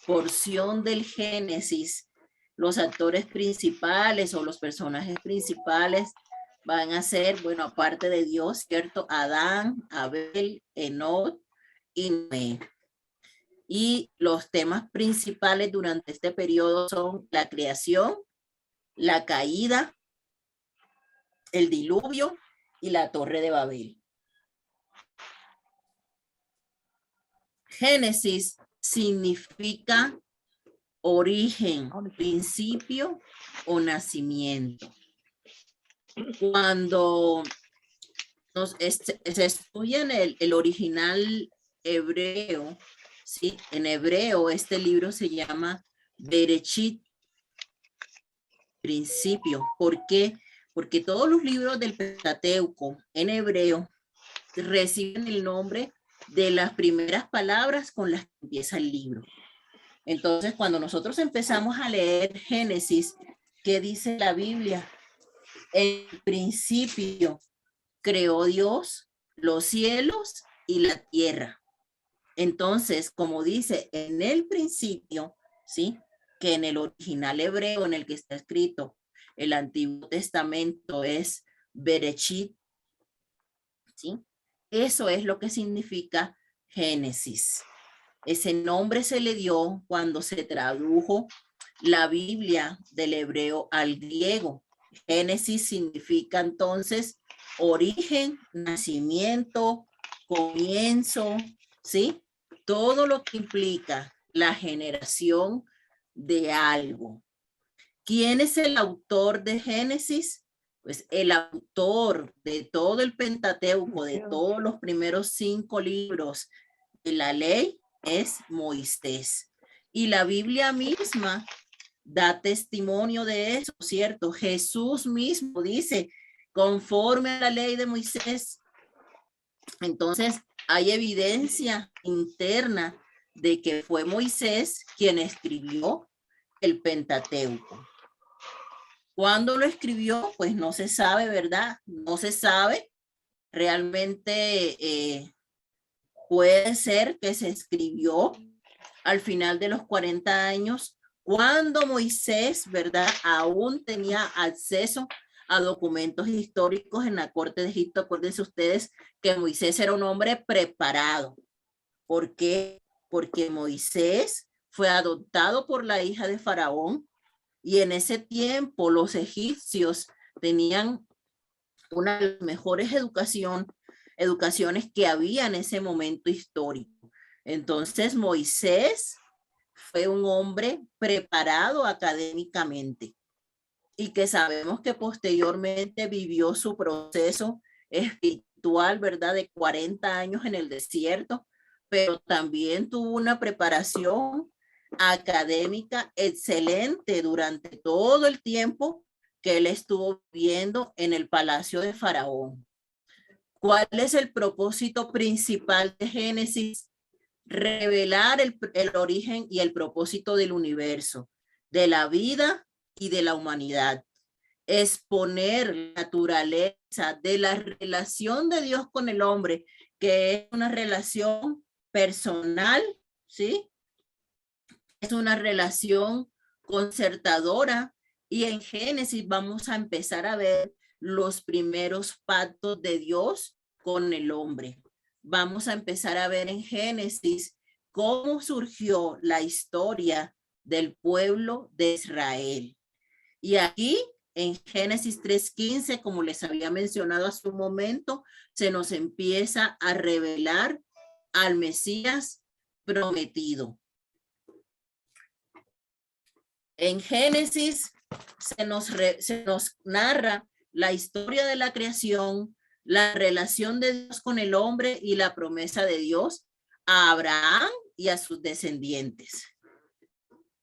porción del Génesis, los actores principales o los personajes principales van a ser, bueno, aparte de Dios, ¿cierto? Adán, Abel, Enoc y Noé. Y los temas principales durante este periodo son la creación, la caída, el diluvio y la torre de Babel. Génesis significa origen, principio o nacimiento. Cuando se estudia en el original hebreo, ¿sí? En hebreo este libro se llama Bereshit, principio. ¿Por qué? Porque todos los libros del Pentateuco en hebreo reciben el nombre de las primeras palabras con las que empieza el libro. Entonces, cuando nosotros empezamos a leer Génesis, ¿qué dice la Biblia? En el principio creó Dios los cielos y la tierra. Entonces, como dice en el principio, ¿sí? Que en el original hebreo en el que está escrito el Antiguo Testamento es Bereshit, ¿sí? Eso es lo que significa Génesis. Ese nombre se le dio cuando se tradujo la Biblia del hebreo al griego. Génesis significa entonces origen, nacimiento, comienzo, ¿sí? Todo lo que implica la generación de algo. ¿Quién es el autor de Génesis? Pues el autor de todo el Pentateuco, de todos los primeros 5 libros de la ley, es Moisés. Y la Biblia misma da testimonio de eso, ¿cierto? Jesús mismo dice, conforme a la ley de Moisés. Entonces, hay evidencia interna de que fue Moisés quien escribió el Pentateuco. ¿Cuándo lo escribió? Pues no se sabe, ¿verdad? No se sabe. Realmente puede ser que se escribió al final de los 40 años, cuando Moisés, ¿verdad? Aún tenía acceso a documentos históricos en la corte de Egipto. Acuérdense ustedes que Moisés era un hombre preparado. ¿Por qué? Porque Moisés fue adoptado por la hija de Faraón y en ese tiempo los egipcios tenían una de las mejores educaciones que había en ese momento histórico. Entonces Moisés fue un hombre preparado académicamente y que sabemos que posteriormente vivió su proceso espiritual, ¿verdad? De 40 años en el desierto, pero también tuvo una preparación académica excelente durante todo el tiempo que él estuvo viviendo en el palacio de Faraón. ¿Cuál es el propósito principal de Génesis? Revelar el origen y el propósito del universo, de la vida y de la humanidad. Exponer la naturaleza de la relación de Dios con el hombre, que es una relación personal, ¿sí? Es una relación concertadora, y en Génesis vamos a empezar a ver los primeros pactos de Dios con el hombre. Vamos a empezar a ver en Génesis cómo surgió la historia del pueblo de Israel. Y aquí en Génesis 3:15, como les había mencionado hace un momento, se nos empieza a revelar al Mesías prometido. En Génesis se nos narra la historia de la creación, la relación de Dios con el hombre y la promesa de Dios a Abraham y a sus descendientes.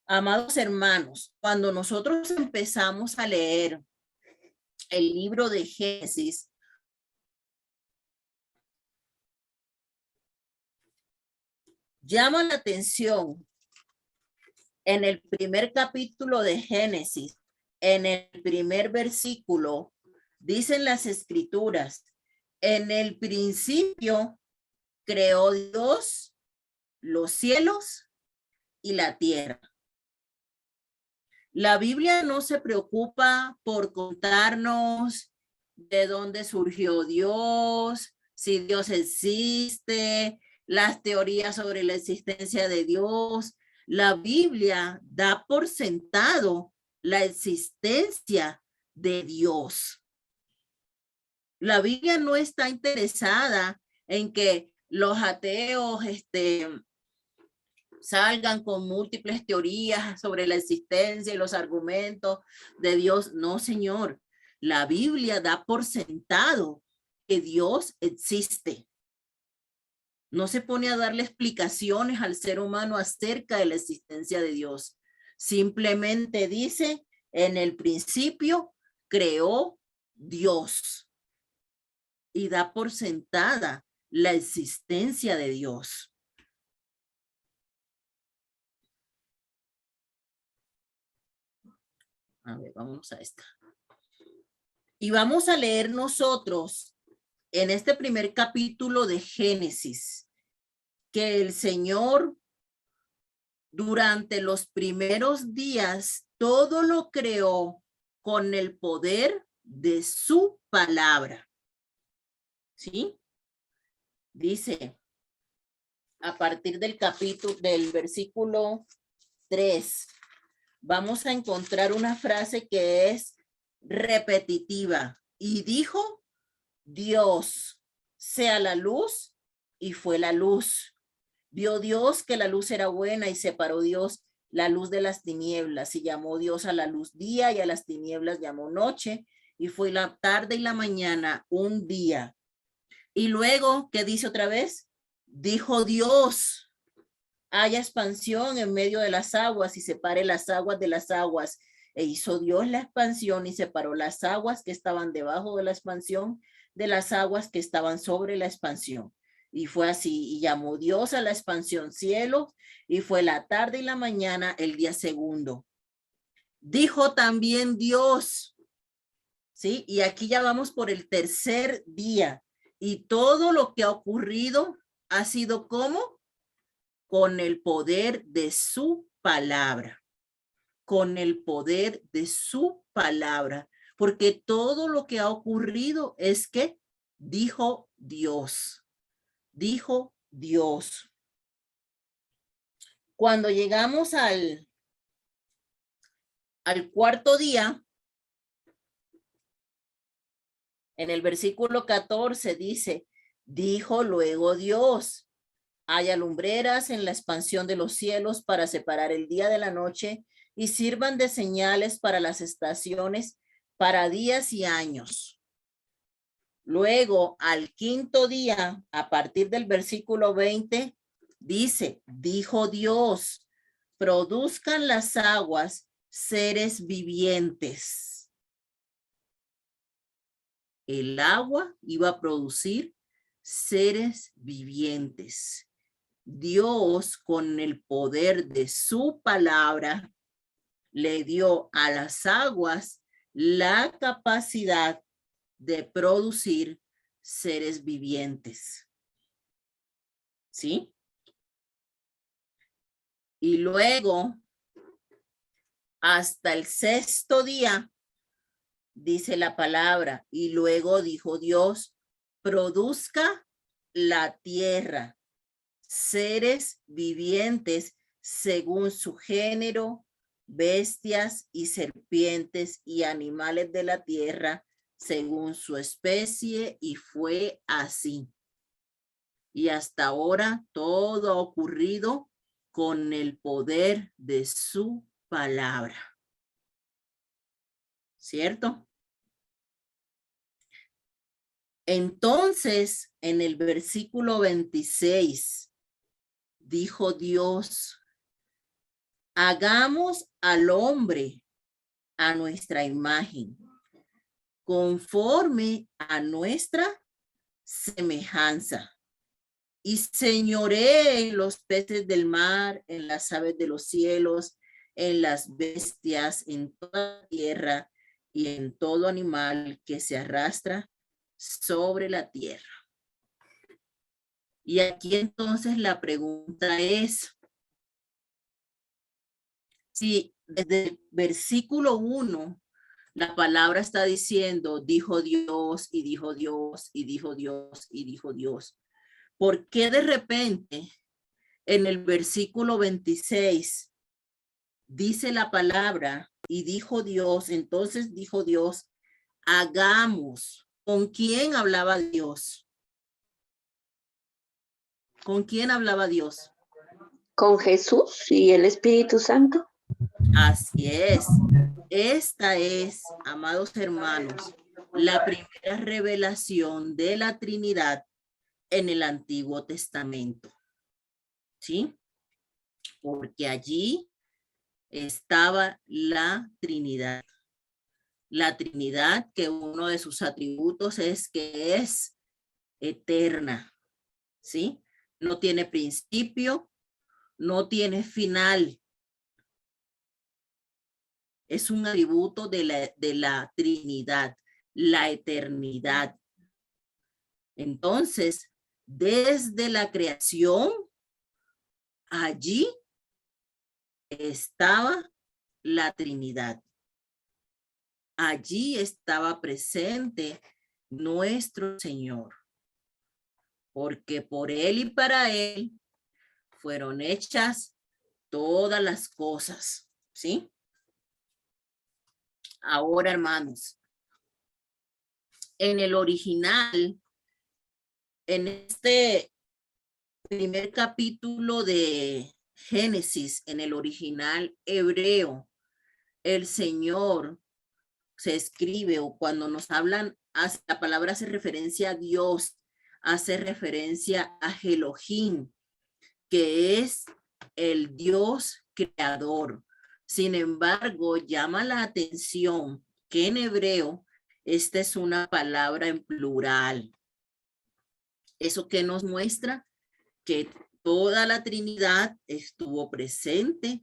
Amados hermanos, cuando nosotros empezamos a leer el libro de Génesis, llama la atención en el primer capítulo de Génesis, en el primer versículo, dicen las escrituras, en el principio creó Dios los cielos y la tierra. La Biblia no se preocupa por contarnos de dónde surgió Dios, si Dios existe, las teorías sobre la existencia de Dios. La Biblia da por sentado la existencia de Dios. La Biblia no está interesada en que los ateos salgan con múltiples teorías sobre la existencia y los argumentos de Dios. No, señor. La Biblia da por sentado que Dios existe. No se pone a darle explicaciones al ser humano acerca de la existencia de Dios. Simplemente dice, en el principio creó Dios. Y da por sentada la existencia de Dios. A ver, vamos a esta. Y vamos a leer nosotros en este primer capítulo de Génesis que el Señor durante los primeros días todo lo creó con el poder de su palabra. ¿Sí? Dice a partir del capítulo, del versículo 3, vamos a encontrar una frase que es repetitiva. Y dijo Dios, sea la luz, y fue la luz. Vio Dios que la luz era buena y separó Dios la luz de las tinieblas y llamó Dios a la luz día y a las tinieblas llamó noche y fue la tarde y la mañana un día. Y luego, ¿qué dice otra vez? Dijo Dios, haya expansión en medio de las aguas y separe las aguas de las aguas. E hizo Dios la expansión y separó las aguas que estaban debajo de la expansión de las aguas que estaban sobre la expansión. Y fue así, y llamó Dios a la expansión cielo, y fue la tarde y la mañana el día segundo. Dijo también Dios, ¿sí? Y aquí ya vamos por el tercer día. Y todo lo que ha ocurrido ha sido ¿cómo? Con el poder de su palabra. Con el poder de su palabra. Porque todo lo que ha ocurrido es que dijo Dios. Dijo Dios. Cuando llegamos al cuarto día, en el versículo 14 dice, dijo luego Dios, haya lumbreras en la expansión de los cielos para separar el día de la noche y sirvan de señales para las estaciones, para días y años. Luego, al quinto día, a partir del versículo 20, dice, dijo Dios, produzcan las aguas seres vivientes. El agua iba a producir seres vivientes. Dios, con el poder de su palabra, le dio a las aguas la capacidad de producir seres vivientes. ¿Sí? Y luego, hasta el sexto día, dice la palabra, y luego dijo Dios, produzca la tierra seres vivientes según su género, bestias y serpientes y animales de la tierra según su especie, y fue así. Y hasta ahora todo ha ocurrido con el poder de su palabra. ¿Cierto? Entonces, en el versículo 26, dijo Dios, hagamos al hombre a nuestra imagen, conforme a nuestra semejanza, y señoree en los peces del mar, en las aves de los cielos, en las bestias, en toda la tierra y en todo animal que se arrastra sobre la tierra. Y aquí entonces la pregunta es, si desde el versículo 1 La palabra está diciendo, dijo Dios, y dijo Dios, y dijo Dios, y dijo Dios. ¿Por qué de repente en el versículo 26 dice la palabra, y dijo Dios, entonces dijo Dios, hagamos? ¿Con quién hablaba Dios? ¿Con quién hablaba Dios?
Con Jesús y el Espíritu Santo.
Así es. Esta es, amados hermanos, la primera revelación de la Trinidad en el Antiguo Testamento. ¿Sí? Porque allí estaba la Trinidad. La Trinidad, que uno de sus atributos es que es eterna. ¿Sí? No tiene principio, no tiene final. Es un atributo de la Trinidad, la eternidad. Entonces, desde la creación, allí estaba la Trinidad. Allí estaba presente nuestro Señor, porque por Él y para Él fueron hechas todas las cosas, ¿sí? Ahora, hermanos, en el original, en este primer capítulo de Génesis, en el original hebreo, el Señor se escribe, o cuando nos hablan, la palabra hace referencia a Dios, hace referencia a Elohim, que es el Dios creador. Sin embargo, llama la atención que en hebreo esta es una palabra en plural. ¿Eso qué nos muestra? Que toda la Trinidad estuvo presente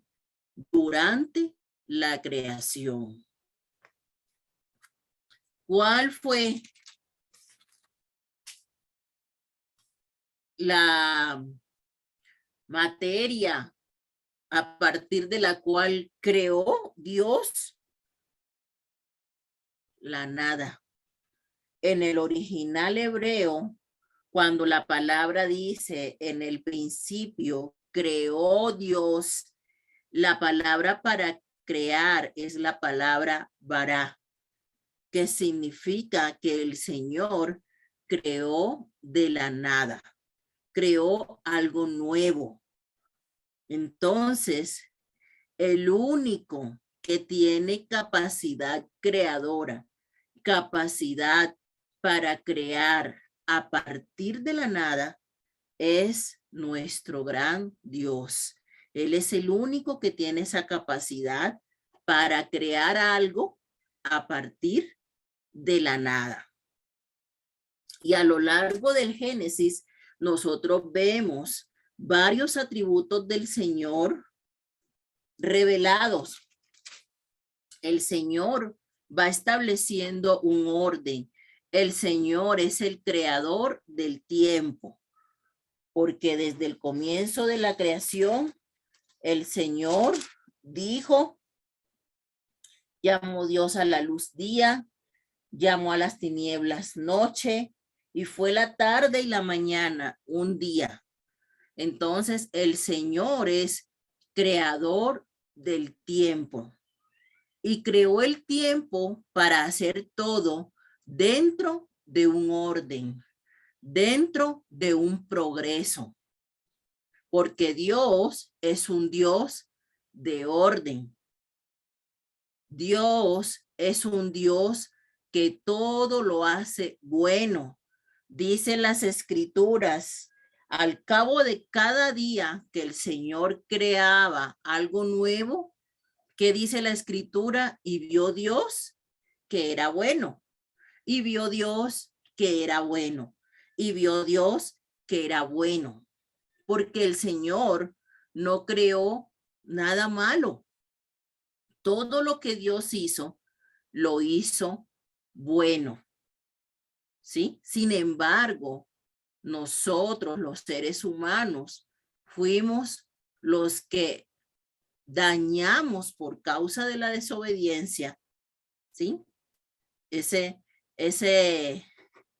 durante la creación. ¿Cuál fue la materia a partir de la cual creó Dios? La nada. En el original hebreo, cuando la palabra dice en el principio creó Dios, la palabra para crear es la palabra bara, que significa que el Señor creó de la nada, creó algo nuevo. Entonces, el único que tiene capacidad creadora, capacidad para crear a partir de la nada, es nuestro gran Dios. Él es el único que tiene esa capacidad para crear algo a partir de la nada. Y a lo largo del Génesis, nosotros vemos varios atributos del Señor revelados. El Señor va estableciendo un orden. El Señor es el creador del tiempo, porque desde el comienzo de la creación, el Señor dijo, llamó Dios a la luz día, llamó a las tinieblas noche, y fue la tarde y la mañana un día. Entonces el Señor es creador del tiempo y creó el tiempo para hacer todo dentro de un orden, dentro de un progreso, porque Dios es un Dios de orden. Dios es un Dios que todo lo hace bueno. Dicen las escrituras, al cabo de cada día que el Señor creaba algo nuevo, ¿qué dice la escritura? Y vio Dios que era bueno. Y vio Dios que era bueno. Y vio Dios que era bueno. Porque el Señor no creó nada malo. Todo lo que Dios hizo, lo hizo bueno. ¿Sí? Sin embargo, nosotros, los seres humanos, fuimos los que dañamos por causa de la desobediencia ¿sí? Ese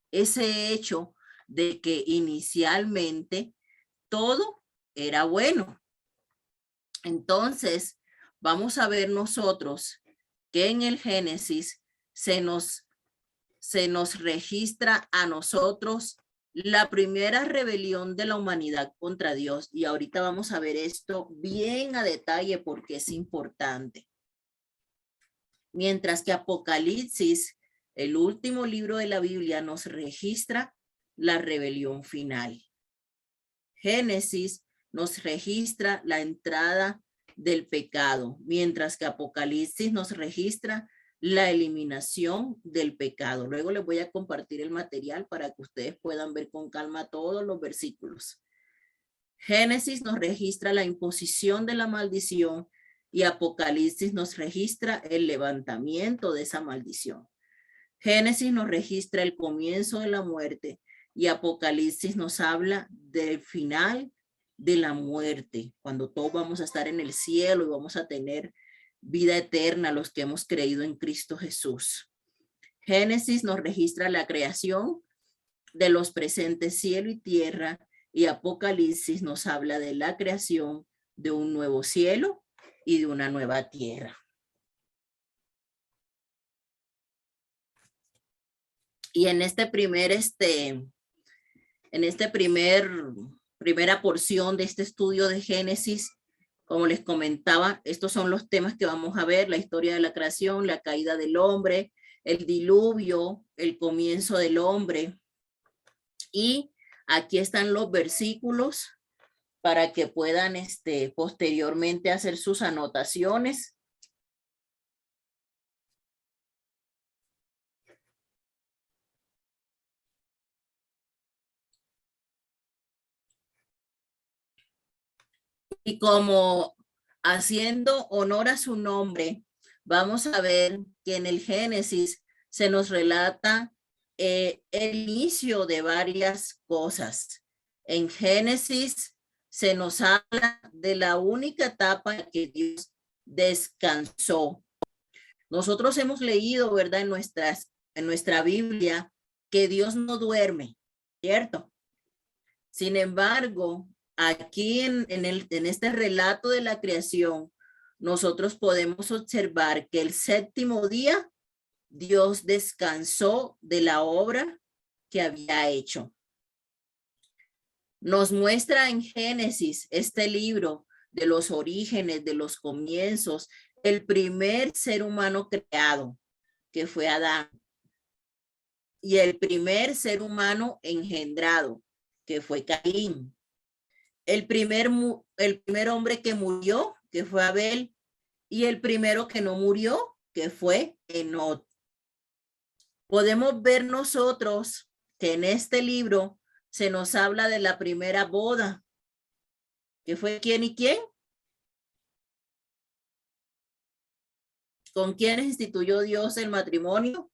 hecho de que inicialmente todo era bueno. Entonces, vamos a ver nosotros que en el Génesis se nos registra a nosotros la primera rebelión de la humanidad contra Dios. Y ahorita vamos a ver esto bien a detalle porque es importante. Mientras que Apocalipsis, el último libro de la Biblia, nos registra la rebelión final. Génesis nos registra la entrada del pecado, mientras que Apocalipsis nos registra la eliminación del pecado. Luego les voy a compartir el material para que ustedes puedan ver con calma todos los versículos. Génesis nos registra la imposición de la maldición y Apocalipsis nos registra el levantamiento de esa maldición. Génesis nos registra el comienzo de la muerte y Apocalipsis nos habla del final de la muerte, cuando todos vamos a estar en el cielo y vamos a tener vida eterna los que hemos creído en Cristo Jesús. Génesis nos registra la creación de los presentes cielo y tierra y Apocalipsis nos habla de la creación de un nuevo cielo y de una nueva tierra. Y en este primera porción de este estudio de Génesis, como les comentaba, estos son los temas que vamos a ver: la historia de la creación, la caída del hombre, el diluvio, el comienzo del hombre. Y aquí están los versículos para que puedan posteriormente hacer sus anotaciones. Y como haciendo honor a su nombre, vamos a ver que en el Génesis se nos relata el inicio de varias cosas. En Génesis se nos habla de la única etapa en que Dios descansó. Nosotros hemos leído, ¿verdad?, en nuestra Biblia, que Dios no duerme, ¿cierto? Sin embargo, aquí en este relato de la creación, nosotros podemos observar que el séptimo día Dios descansó de la obra que había hecho. Nos muestra en Génesis, este libro de los orígenes, de los comienzos, el primer ser humano creado, que fue Adán, y el primer ser humano engendrado, que fue Caín. El primer hombre que murió, que fue Abel, y el primero que no murió, que fue Enoc. Podemos ver nosotros que en este libro se nos habla de la primera boda, que fue ¿quién y quién? ¿Con quiénes instituyó Dios el matrimonio?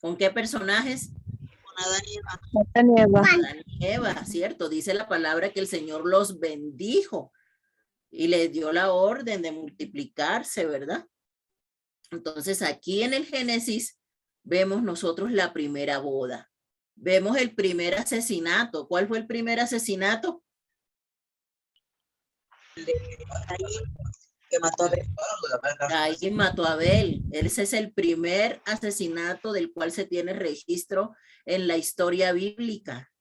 ¿Con qué personajes?
Con Adán y Eva.
Adán y Eva, ¿cierto? Dice la palabra que el Señor los bendijo y les dio la orden de multiplicarse, ¿verdad? Entonces aquí en el Génesis vemos nosotros la primera boda. Vemos el primer asesinato. ¿Cuál fue el primer asesinato?
Que mató a Abel.
Caín mató a Abel. Ese es el primer asesinato del cual se tiene registro en la historia bíblica.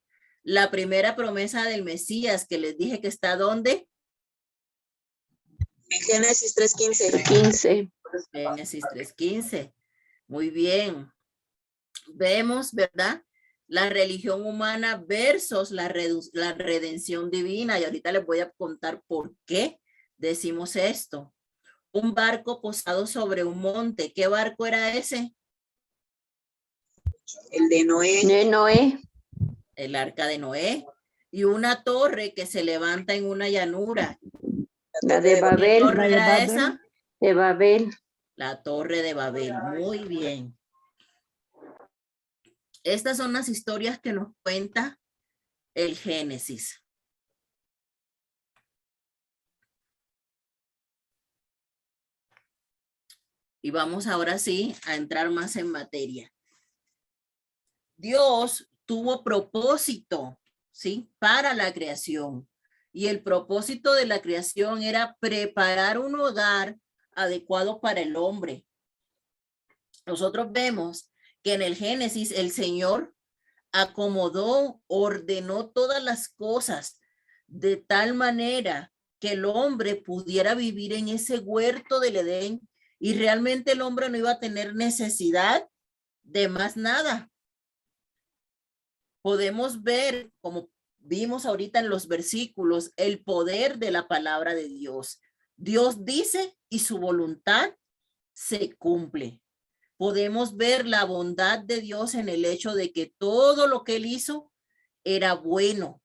La primera promesa del Mesías que les dije que está ¿dónde?
En Génesis 3:15.
15.
Génesis 3:15. Muy bien. Vemos, ¿verdad?, la religión humana versus la redención divina. Y ahorita les voy a contar por qué decimos esto. Un barco posado sobre un monte. ¿Qué barco era ese?
El de Noé.
De Noé.
El arca de Noé. Y una torre que se levanta en una llanura.
La de
¿Qué
Babel.
torre era esa?
De Babel.
La torre de Babel. Muy bien. Estas son las historias que nos cuenta el Génesis. Y vamos ahora sí a entrar más en materia. Dios tuvo propósito, ¿sí? Para la creación. Y el propósito de la creación era preparar un hogar adecuado para el hombre. Nosotros vemos que en el Génesis el Señor acomodó, ordenó todas las cosas de tal manera que el hombre pudiera vivir en ese huerto del Edén y realmente el hombre no iba a tener necesidad de más nada. Podemos ver, como vimos ahorita en los versículos, el poder de la palabra de Dios. Dios dice y su voluntad se cumple. Podemos ver la bondad de Dios en el hecho de que todo lo que él hizo era bueno.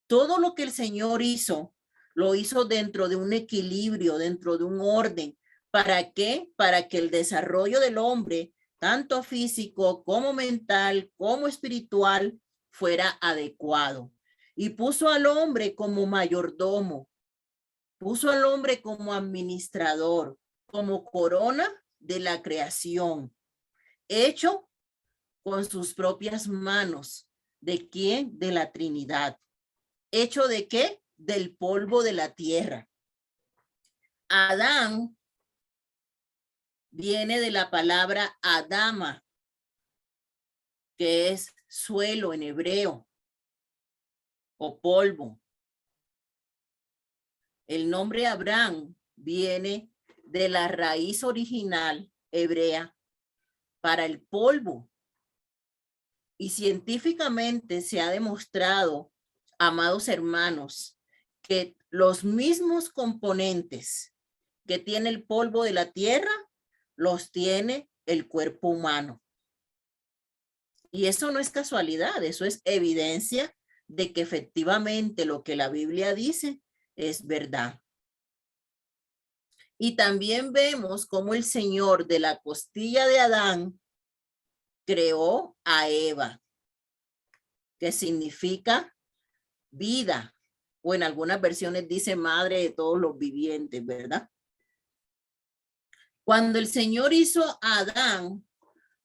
Todo lo que el Señor hizo, lo hizo dentro de un equilibrio, dentro de un orden. ¿Para qué? Para que el desarrollo del hombre, tanto físico como mental, como espiritual, fuera adecuado. Y puso al hombre como mayordomo, puso al hombre como administrador, como corona de la creación, hecho con sus propias manos. ¿De quién? De la Trinidad. ¿Hecho de qué? Del polvo de la tierra. Adán viene de la palabra Adama, que es suelo en hebreo o polvo. El nombre Abraham viene de la raíz original hebrea para el polvo. Y científicamente se ha demostrado, amados hermanos, que los mismos componentes que tiene el polvo de la tierra los tiene el cuerpo humano. Y eso no es casualidad, eso es evidencia de que efectivamente lo que la Biblia dice es verdad. Y también vemos cómo el Señor de la costilla de Adán creó a Eva, que significa vida, o en algunas versiones dice madre de todos los vivientes, ¿verdad? Cuando el Señor hizo a Adán,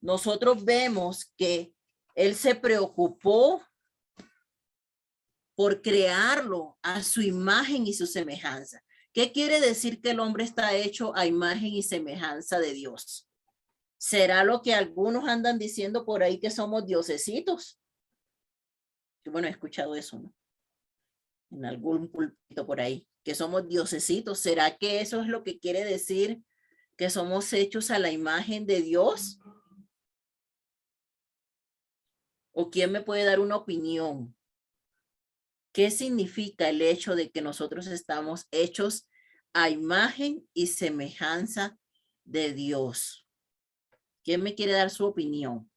nosotros vemos que él se preocupó por crearlo a su imagen y su semejanza. ¿Qué quiere decir que el hombre está hecho a imagen y semejanza de Dios? ¿Será lo que algunos andan diciendo por ahí que somos diosesitos? Bueno, he escuchado eso, ¿no? En algún púlpito por ahí, que somos diosesitos. ¿Será que eso es lo que quiere decir que somos hechos a la imagen de Dios? ¿O quién me puede dar una opinión? ¿Qué significa el hecho de que nosotros estamos hechos a imagen y semejanza de Dios? ¿Quién me quiere dar su opinión?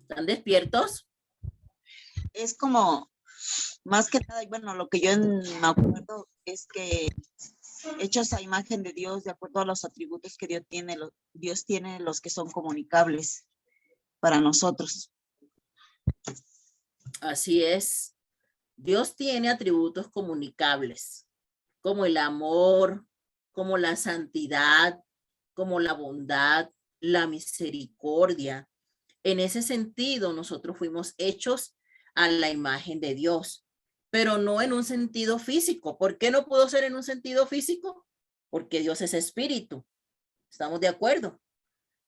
¿Están despiertos?
Es como, más que nada, y bueno, lo que yo me acuerdo es que hechos a imagen de Dios, de acuerdo a los atributos que Dios tiene, los que son comunicables para nosotros.
Así es. Dios tiene atributos comunicables, como el amor, como la santidad, como la bondad, la misericordia. En ese sentido, nosotros fuimos hechos a la imagen de Dios, pero no en un sentido físico. ¿Por qué no pudo ser en un sentido físico? Porque Dios es espíritu. ¿Estamos de acuerdo?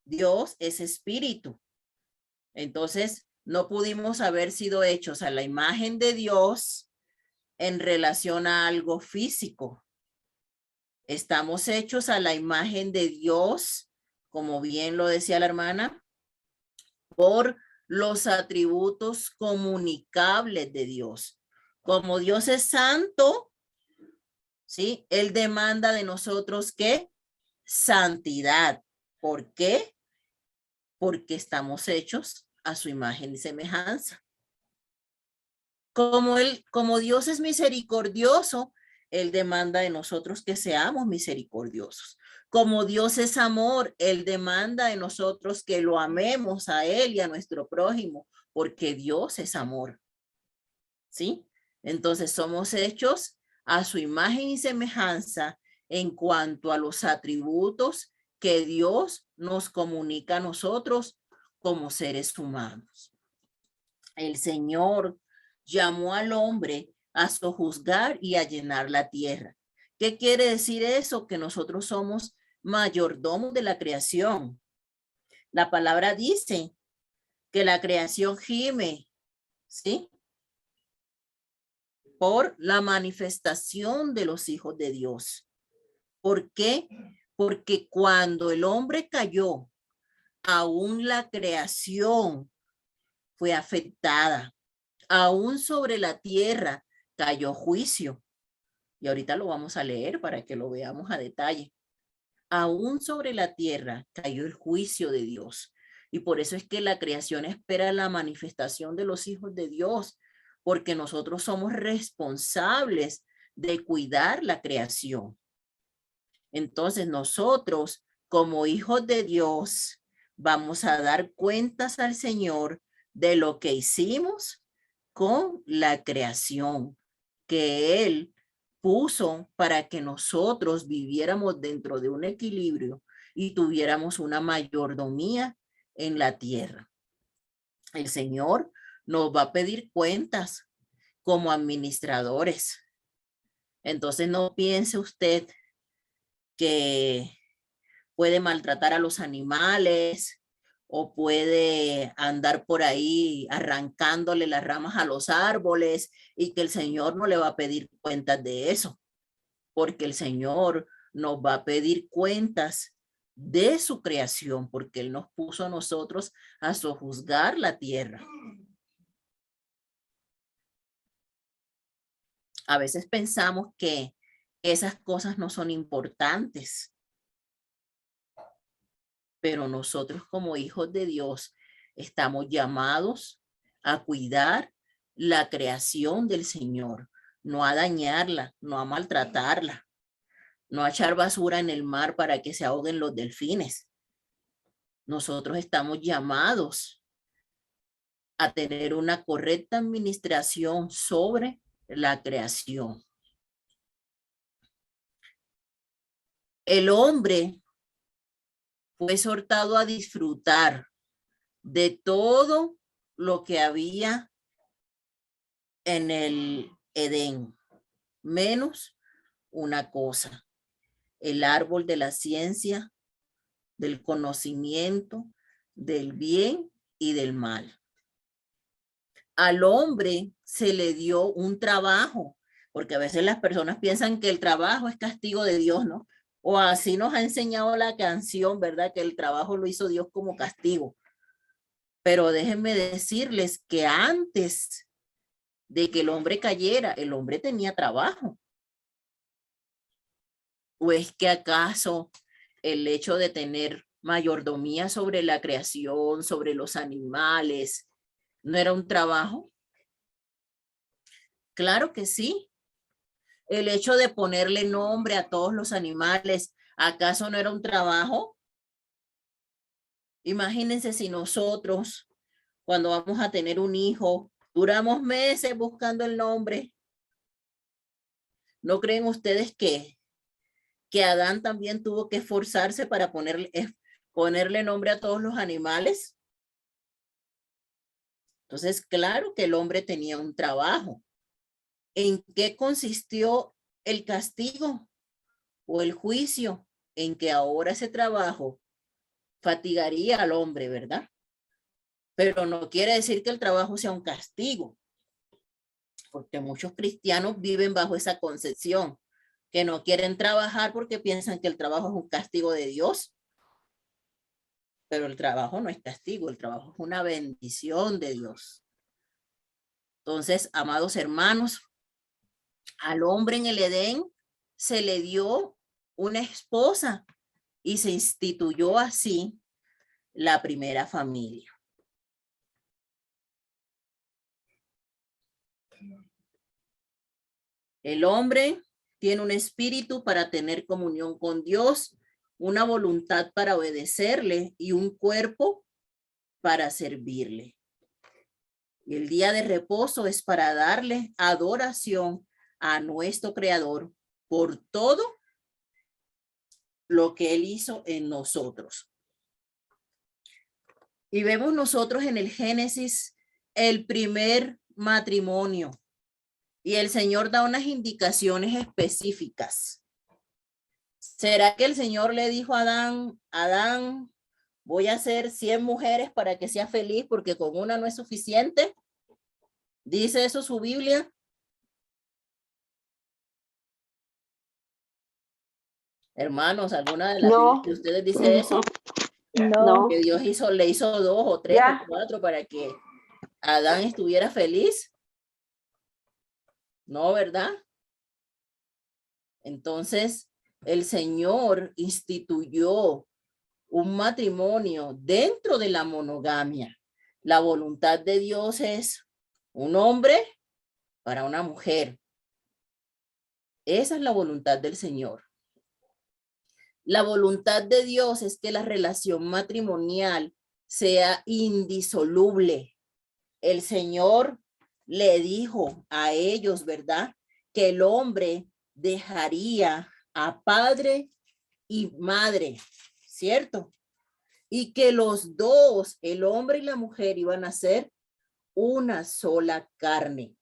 Dios es espíritu. Entonces, no pudimos haber sido hechos a la imagen de Dios en relación a algo físico. Estamos hechos a la imagen de Dios, como bien lo decía la hermana, por los atributos comunicables de Dios. Como Dios es santo, ¿sí? Él demanda de nosotros ¿qué? Santidad. ¿Por qué? Porque estamos hechos a su imagen y semejanza. Como Dios es misericordioso, Él demanda de nosotros que seamos misericordiosos. Como Dios es amor, Él demanda de nosotros que lo amemos a Él y a nuestro prójimo, porque Dios es amor. ¿Sí? Entonces somos hechos a su imagen y semejanza en cuanto a los atributos que Dios nos comunica a nosotros como seres humanos. El Señor llamó al hombre a sojuzgar y a llenar la tierra. ¿Qué quiere decir eso? Que nosotros somos mayordomos de la creación. La palabra dice que la creación gime, ¿sí? Por la manifestación de los hijos de Dios. ¿Por qué? Porque cuando el hombre cayó, aún la creación fue afectada. Aún sobre la tierra cayó juicio. Y ahorita lo vamos a leer para que lo veamos a detalle. Aún sobre la tierra cayó el juicio de Dios. Y por eso es que la creación espera la manifestación de los hijos de Dios, porque nosotros somos responsables de cuidar la creación. Entonces nosotros, como hijos de Dios, vamos a dar cuentas al Señor de lo que hicimos con la creación que Él puso para que nosotros viviéramos dentro de un equilibrio y tuviéramos una mayordomía en la tierra. El Señor nos va a pedir cuentas como administradores. Entonces no piense usted que puede maltratar a los animales o puede andar por ahí arrancándole las ramas a los árboles y que el Señor no le va a pedir cuentas de eso, porque el Señor nos va a pedir cuentas de su creación, porque Él nos puso a nosotros a sojuzgar la tierra. A veces pensamos que esas cosas no son importantes, pero nosotros como hijos de Dios estamos llamados a cuidar la creación del Señor, no a dañarla, no a maltratarla, no a echar basura en el mar para que se ahoguen los delfines. Nosotros estamos llamados a tener una correcta administración sobre la creación. El hombre fue exhortado a disfrutar de todo lo que había en el Edén, menos una cosa: el árbol de la ciencia, del conocimiento, del bien y del mal. Al hombre se le dio un trabajo, porque a veces las personas piensan que el trabajo es castigo de Dios, ¿no? O así nos ha enseñado la canción, ¿verdad? Que el trabajo lo hizo Dios como castigo. Pero déjenme decirles que antes de que el hombre cayera, el hombre tenía trabajo. ¿O es que acaso el hecho de tener mayordomía sobre la creación, sobre los animales, no era un trabajo? Claro que sí. El hecho de ponerle nombre a todos los animales, ¿acaso no era un trabajo? Imagínense si nosotros, cuando vamos a tener un hijo, duramos meses buscando el nombre. ¿No creen ustedes que Adán también tuvo que esforzarse para ponerle nombre a todos los animales? Entonces, claro que el hombre tenía un trabajo. ¿En qué consistió el castigo o el juicio? En que ahora ese trabajo fatigaría al hombre, ¿verdad? Pero no quiere decir que el trabajo sea un castigo, porque muchos cristianos viven bajo esa concepción, que no quieren trabajar porque piensan que el trabajo es un castigo de Dios. Pero el trabajo no es castigo, el trabajo es una bendición de Dios. Entonces, amados hermanos, al hombre en el Edén se le dio una esposa y se instituyó así la primera familia. El hombre tiene un espíritu para tener comunión con Dios, una voluntad para obedecerle y un cuerpo para servirle. Y el día de reposo es para darle adoración a nuestro Creador por todo lo que Él hizo en nosotros. Y vemos nosotros en el Génesis el primer matrimonio. Y el Señor da unas indicaciones específicas. ¿Será que el Señor le dijo a Adán, Adán, voy a hacer 100 mujeres para que sea feliz porque con una no es suficiente? ¿Dice eso su Biblia? Hermanos, ¿alguna de las
No.
Biblias de ustedes dice eso?
No.
Que Dios le hizo 2 o 3
Ya.
o 4 para que Adán estuviera feliz. No, ¿verdad? Entonces, el Señor instituyó un matrimonio dentro de la monogamia. La voluntad de Dios es un hombre para una mujer. Esa es la voluntad del Señor. La voluntad de Dios es que la relación matrimonial sea indisoluble. El Señor le dijo a ellos, ¿verdad?, que el hombre dejaría a padre y madre, ¿cierto? Y que los dos, el hombre y la mujer, iban a ser una sola carne.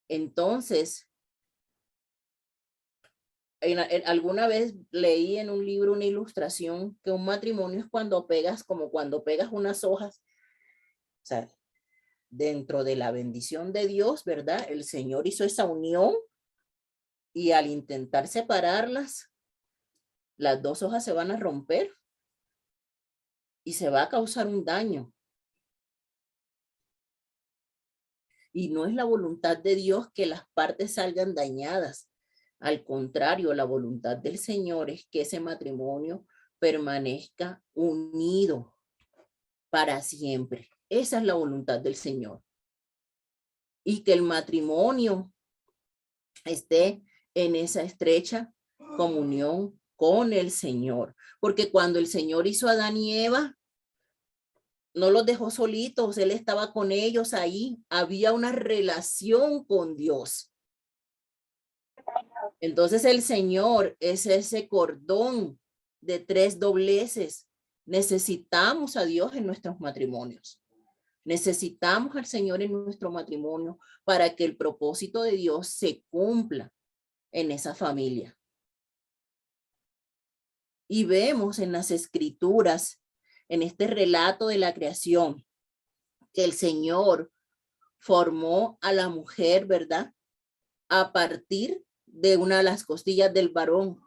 Entonces, alguna vez leí en un libro una ilustración que un matrimonio es cuando pegas, como cuando pegas unas hojas, o sea, dentro de la bendición de Dios, ¿verdad? El Señor hizo esa unión y al intentar separarlas, las 2 hojas se van a romper y se va a causar un daño. Y no es la voluntad de Dios que las partes salgan dañadas. Al contrario, la voluntad del Señor es que ese matrimonio permanezca unido para siempre. Esa es la voluntad del Señor. Y que el matrimonio esté en esa estrecha comunión con el Señor. Porque cuando el Señor hizo a Adán y Eva, no los dejó solitos, Él estaba con ellos ahí. Había una relación con Dios. Entonces el Señor es ese cordón de 3 dobleces. Necesitamos a Dios en nuestros matrimonios. Necesitamos al Señor en nuestro matrimonio para que el propósito de Dios se cumpla en esa familia. Y vemos en las Escrituras, en este relato de la creación, que el Señor formó a la mujer, ¿verdad?, a partir de una de las costillas del varón.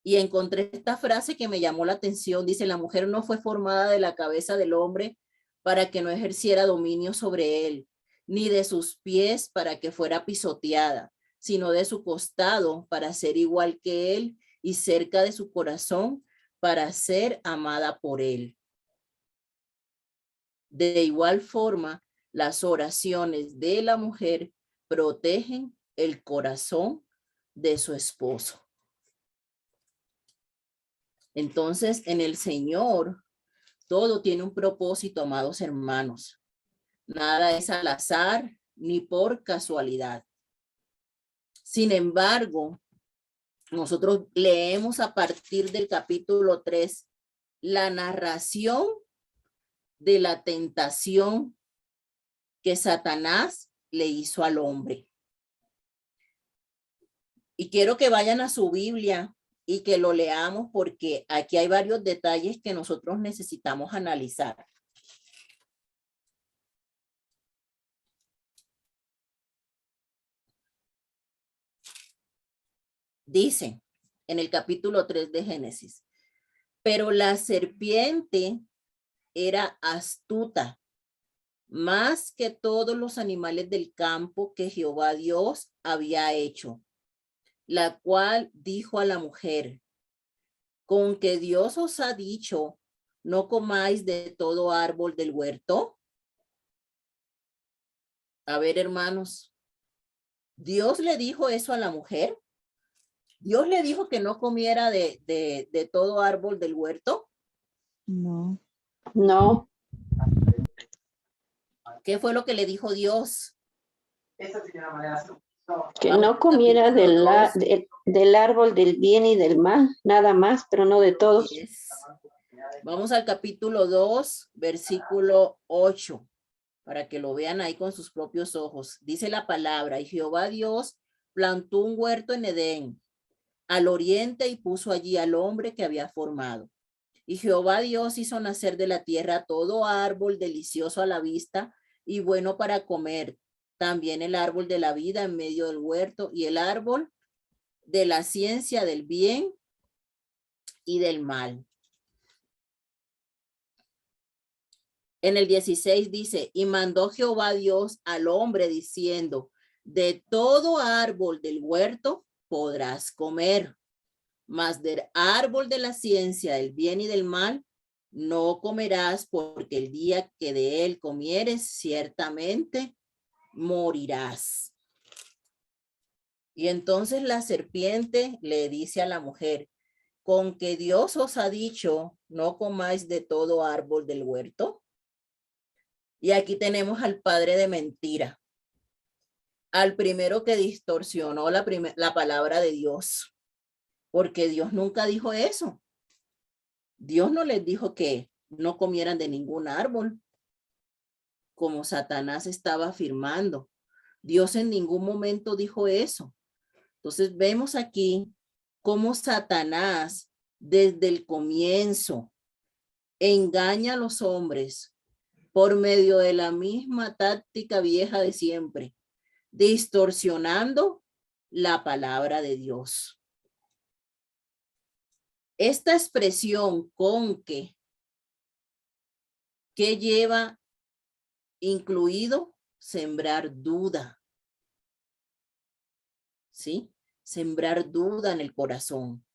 Y encontré esta frase que me llamó la atención. Dice, la mujer no fue formada de la cabeza del hombre para que no ejerciera dominio sobre él, ni de sus pies para que fuera pisoteada, sino de su costado para ser igual que él y cerca de su corazón para ser amada por él. De igual forma, las oraciones de la mujer protegen el corazón de su esposo. Entonces, en el Señor, todo tiene un propósito, amados hermanos. Nada es al azar ni por casualidad. Sin embargo, nosotros leemos a partir del capítulo 3 la narración de la tentación que Satanás le hizo al hombre. Y quiero que vayan a su Biblia y que lo leamos porque aquí hay varios detalles que nosotros necesitamos analizar. Dice en el capítulo 3 de Génesis, pero la serpiente era astuta más que todos los animales del campo que Jehová Dios había hecho, la cual dijo a la mujer, con que Dios os ha dicho, no comáis de todo árbol del huerto. A ver, hermanos, ¿Dios le dijo eso a la mujer? ¿Dios le dijo que no comiera de todo árbol del huerto?
No.
No.
¿Qué fue lo que le dijo Dios?
Que
Vamos
no
al
comiera
capítulo 2.
del árbol del bien y del mal, nada más, pero no de todos.
Yes. Vamos al capítulo 2, versículo 8, para que lo vean ahí con sus propios ojos. Dice la palabra, y Jehová Dios plantó un huerto en Edén, al oriente, y puso allí al hombre que había formado. Y Jehová Dios hizo nacer de la tierra todo árbol delicioso a la vista y bueno para comer. También el árbol de la vida en medio del huerto y el árbol de la ciencia del bien y del mal. En el 16 dice, y mandó Jehová Dios al hombre diciendo, de todo árbol del huerto podrás comer, mas del árbol de la ciencia del bien y del mal no comerás, porque el día que de él comieres ciertamente morirás. Y entonces la serpiente le dice a la mujer, con que Dios os ha dicho, no comáis de todo árbol del huerto. Y aquí tenemos al padre de mentira, al primero que distorsionó la palabra de Dios, porque Dios nunca dijo eso. Dios no les dijo que no comieran de ningún árbol, como Satanás estaba afirmando. Dios en ningún momento dijo eso. Entonces vemos aquí cómo Satanás desde el comienzo engaña a los hombres por medio de la misma táctica vieja de siempre, distorsionando la palabra de Dios. Esta expresión con que lleva incluido sembrar duda, ¿sí? Sembrar duda en el corazón.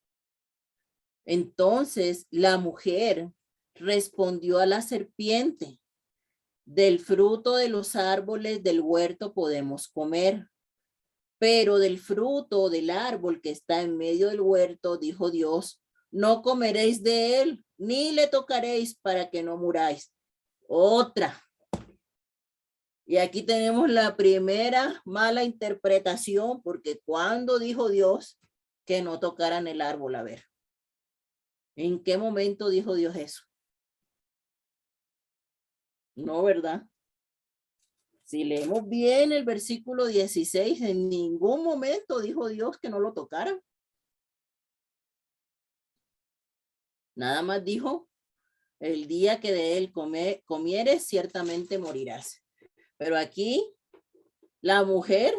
Entonces la mujer respondió a la serpiente, del fruto de los árboles del huerto podemos comer, pero del fruto del árbol que está en medio del huerto, dijo Dios, no comeréis de él, ni le tocaréis para que no muráis. Otra. Y aquí tenemos la primera mala interpretación, porque cuando dijo Dios que no tocaran el árbol, a ver, ¿en qué momento dijo Dios eso? No, ¿verdad? Si leemos bien el versículo 16, en ningún momento dijo Dios que no lo tocaran. Nada más dijo, el día que de él comieres, ciertamente morirás. Pero aquí, la mujer,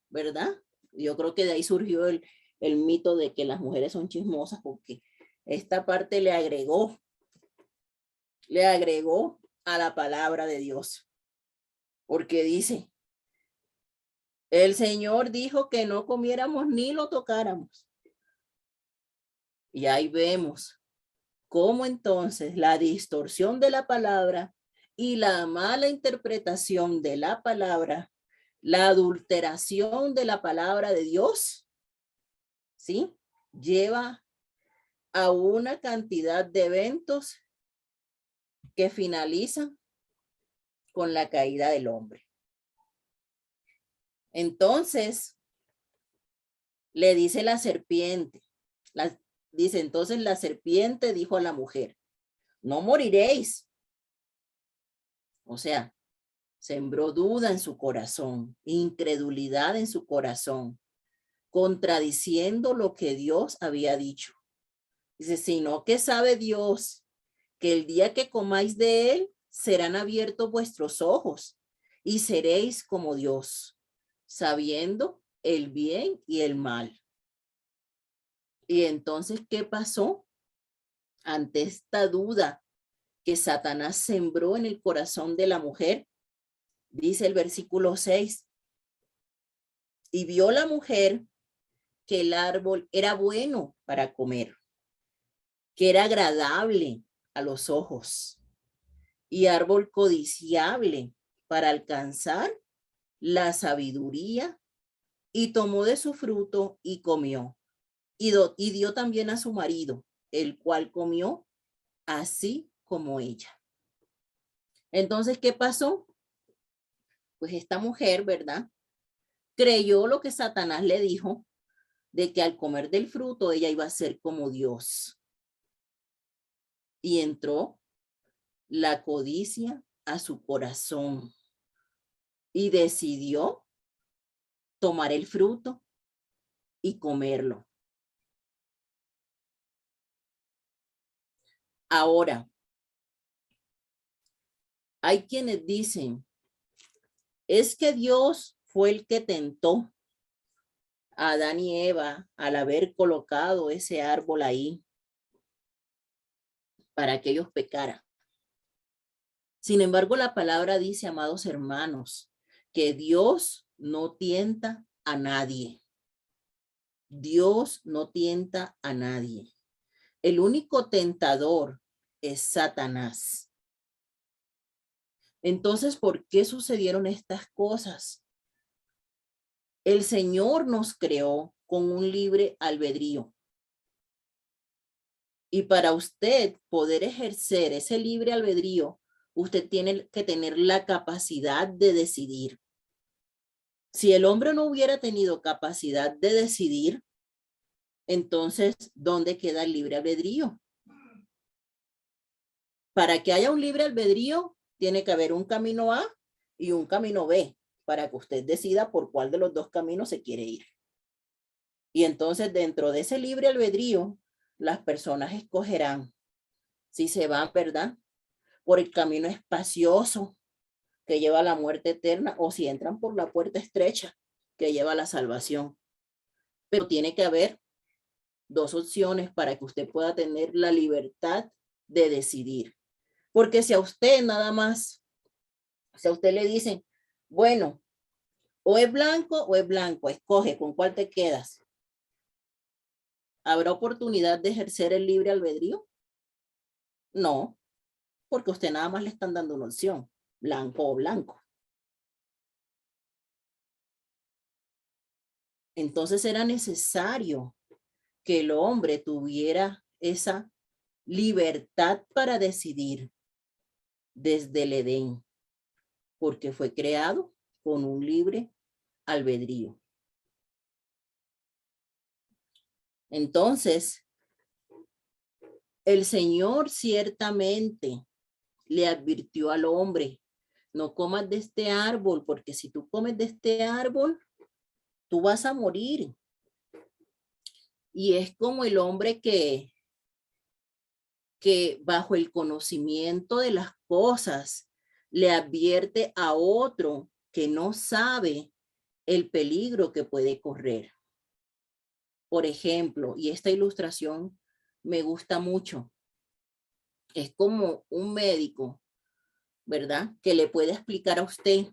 ¿verdad? Yo creo que de ahí surgió el mito de que las mujeres son chismosas, porque esta parte le agregó a la palabra de Dios. Porque dice, el Señor dijo que no comiéramos ni lo tocáramos. Y ahí vemos cómo entonces la distorsión de la palabra y la mala interpretación de la palabra, la adulteración de la palabra de Dios, ¿sí? Lleva a una cantidad de eventos que finalizan con la caída del hombre. Entonces, le dice la serpiente, dice, entonces la serpiente dijo a la mujer, no moriréis. O sea, sembró duda en su corazón, incredulidad en su corazón, contradiciendo lo que Dios había dicho. Dice, sino que sabe Dios que el día que comáis de él, serán abiertos vuestros ojos y seréis como Dios, sabiendo el bien y el mal. Y entonces, ¿qué pasó? Ante esta duda que Satanás sembró en el corazón de la mujer, dice el versículo 6, y vio la mujer que el árbol era bueno para comer, que era agradable a los ojos y árbol codiciable para alcanzar la sabiduría, y tomó de su fruto y comió, y dio también a su marido, el cual comió así como ella. Entonces, ¿qué pasó? pues esta mujer, ¿verdad? Creyó lo que Satanás le dijo, de que al comer del fruto ella iba a ser como Dios. Y entró la codicia a su corazón y decidió tomar el fruto y comerlo. Ahora, hay quienes dicen, es que Dios fue el que tentó a Adán y Eva al haber colocado ese árbol ahí para que ellos pecaran. Sin embargo, la palabra dice, amados hermanos, que Dios no tienta a nadie. Dios no tienta a nadie. El único tentador es Satanás. Entonces, ¿por qué sucedieron estas cosas? El Señor nos creó con un libre albedrío. Y para usted poder ejercer ese libre albedrío, usted tiene que tener la capacidad de decidir. Si el hombre no hubiera tenido capacidad de decidir, entonces, ¿dónde queda el libre albedrío? Para que haya un libre albedrío, tiene que haber un camino A y un camino B, para que usted decida por cuál de los dos caminos se quiere ir. Y entonces, dentro de ese libre albedrío, las personas escogerán si se van, ¿verdad?, por el camino espacioso que lleva a la muerte eterna, o si entran por la puerta estrecha que lleva a la salvación. Pero tiene que haber dos opciones para que usted pueda tener la libertad de decidir. Porque si a usted nada más, si a usted le dicen, bueno, o es blanco, escoge con cuál te quedas. ¿Habrá oportunidad de ejercer el libre albedrío? No, porque a usted nada más le están dando una opción, blanco o blanco. Entonces era necesario que el hombre tuviera esa libertad para decidir desde el Edén, porque fue creado con un libre albedrío. Entonces, el Señor ciertamente le advirtió al hombre, no comas de este árbol, porque si tú comes de este árbol, tú vas a morir. Y es como el hombre que bajo el conocimiento de las cosas le advierte a otro que no sabe el peligro que puede correr. Por ejemplo, y esta ilustración me gusta mucho, es como un médico, ¿verdad?, que le puede explicar a usted,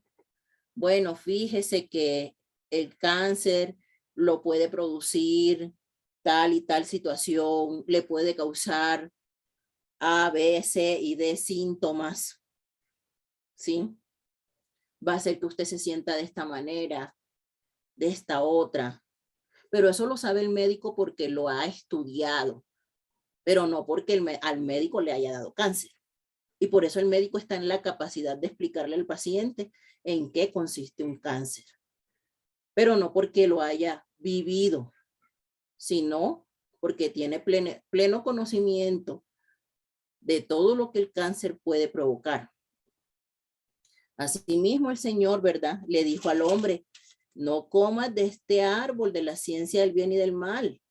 bueno, fíjese que el cáncer lo puede producir tal y tal situación, le puede causar A, B, C y D síntomas, ¿sí? Va a hacer que usted se sienta de esta manera, de esta otra. Pero eso lo sabe el médico porque lo ha estudiado, pero no porque al médico le haya dado cáncer. Y por eso el médico está en la capacidad de explicarle al paciente en qué consiste un cáncer. Pero no porque lo haya vivido, sino porque tiene pleno conocimiento de todo lo que el cáncer puede provocar. Asimismo, el Señor, ¿verdad?, le dijo al hombre, no comas de este árbol de la ciencia del bien y del mal,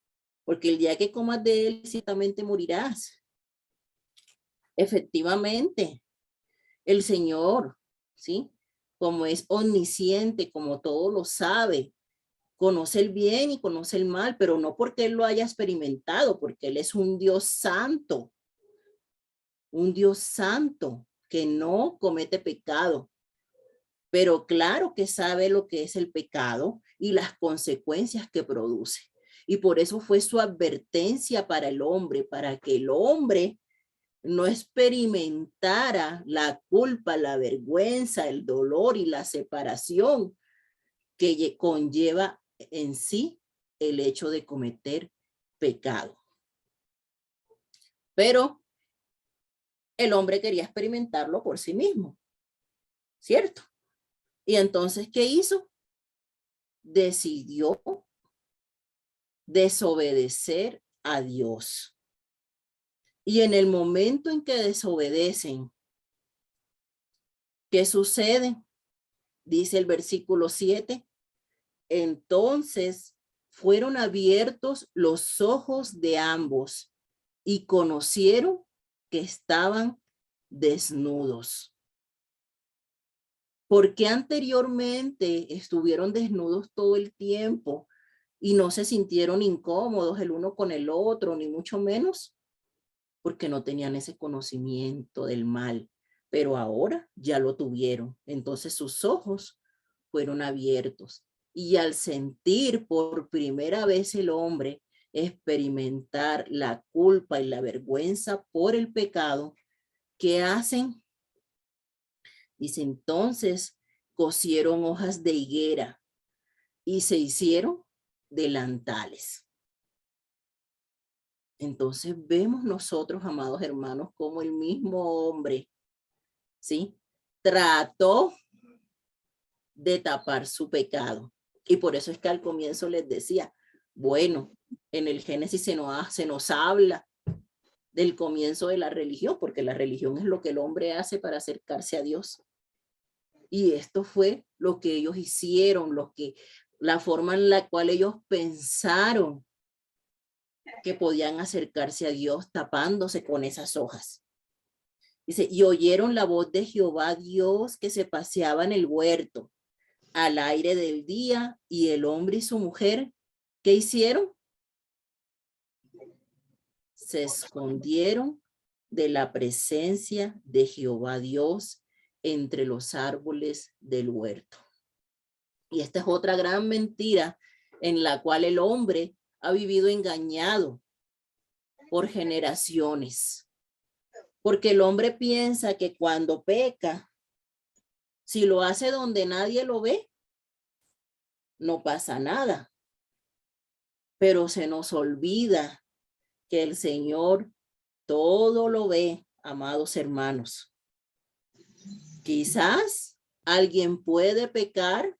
porque el día que comas de él, ciertamente morirás. Efectivamente, el Señor, ¿sí?, como es omnisciente, como todo lo sabe, conoce el bien y conoce el mal, pero no porque él lo haya experimentado, porque él es un Dios santo que no comete pecado, pero claro que sabe lo que es el pecado y las consecuencias que produce. Y por eso fue su advertencia para el hombre, para que el hombre no experimentara la culpa, la vergüenza, el dolor y la separación que conlleva en sí el hecho de cometer pecado. Pero el hombre quería experimentarlo por sí mismo, ¿cierto? Y entonces, ¿qué hizo? Decidió desobedecer a Dios. Y en el momento en que desobedecen, ¿qué sucede? Dice el versículo 7. Entonces fueron abiertos los ojos de ambos y conocieron que estaban desnudos. Porque anteriormente estuvieron desnudos todo el tiempo y no se sintieron incómodos el uno con el otro, ni mucho menos, porque no tenían ese conocimiento del mal, pero ahora ya lo tuvieron. Entonces sus ojos fueron abiertos y al sentir por primera vez el hombre experimentar la culpa y la vergüenza por el pecado, ¿qué hacen? Dice, entonces cosieron hojas de higuera y se hicieron delantales. Entonces vemos nosotros, amados hermanos, como el mismo hombre, ¿sí? Trató de tapar su pecado. Y por eso es que al comienzo les decía, bueno, en el Génesis se nos habla del comienzo de la religión, porque la religión es lo que el hombre hace para acercarse a Dios. Y esto fue lo que ellos hicieron, la forma en la cual ellos pensaron que podían acercarse a Dios tapándose con esas hojas. Dice, y oyeron la voz de Jehová Dios que se paseaba en el huerto al aire del día, y el hombre y su mujer, ¿qué hicieron? Se escondieron de la presencia de Jehová Dios entre los árboles del huerto. Y esta es otra gran mentira en la cual el hombre ha vivido engañado por generaciones. Porque el hombre piensa que cuando peca, si lo hace donde nadie lo ve, no pasa nada. Pero se nos olvida que el Señor todo lo ve, amados hermanos. Quizás alguien puede pecar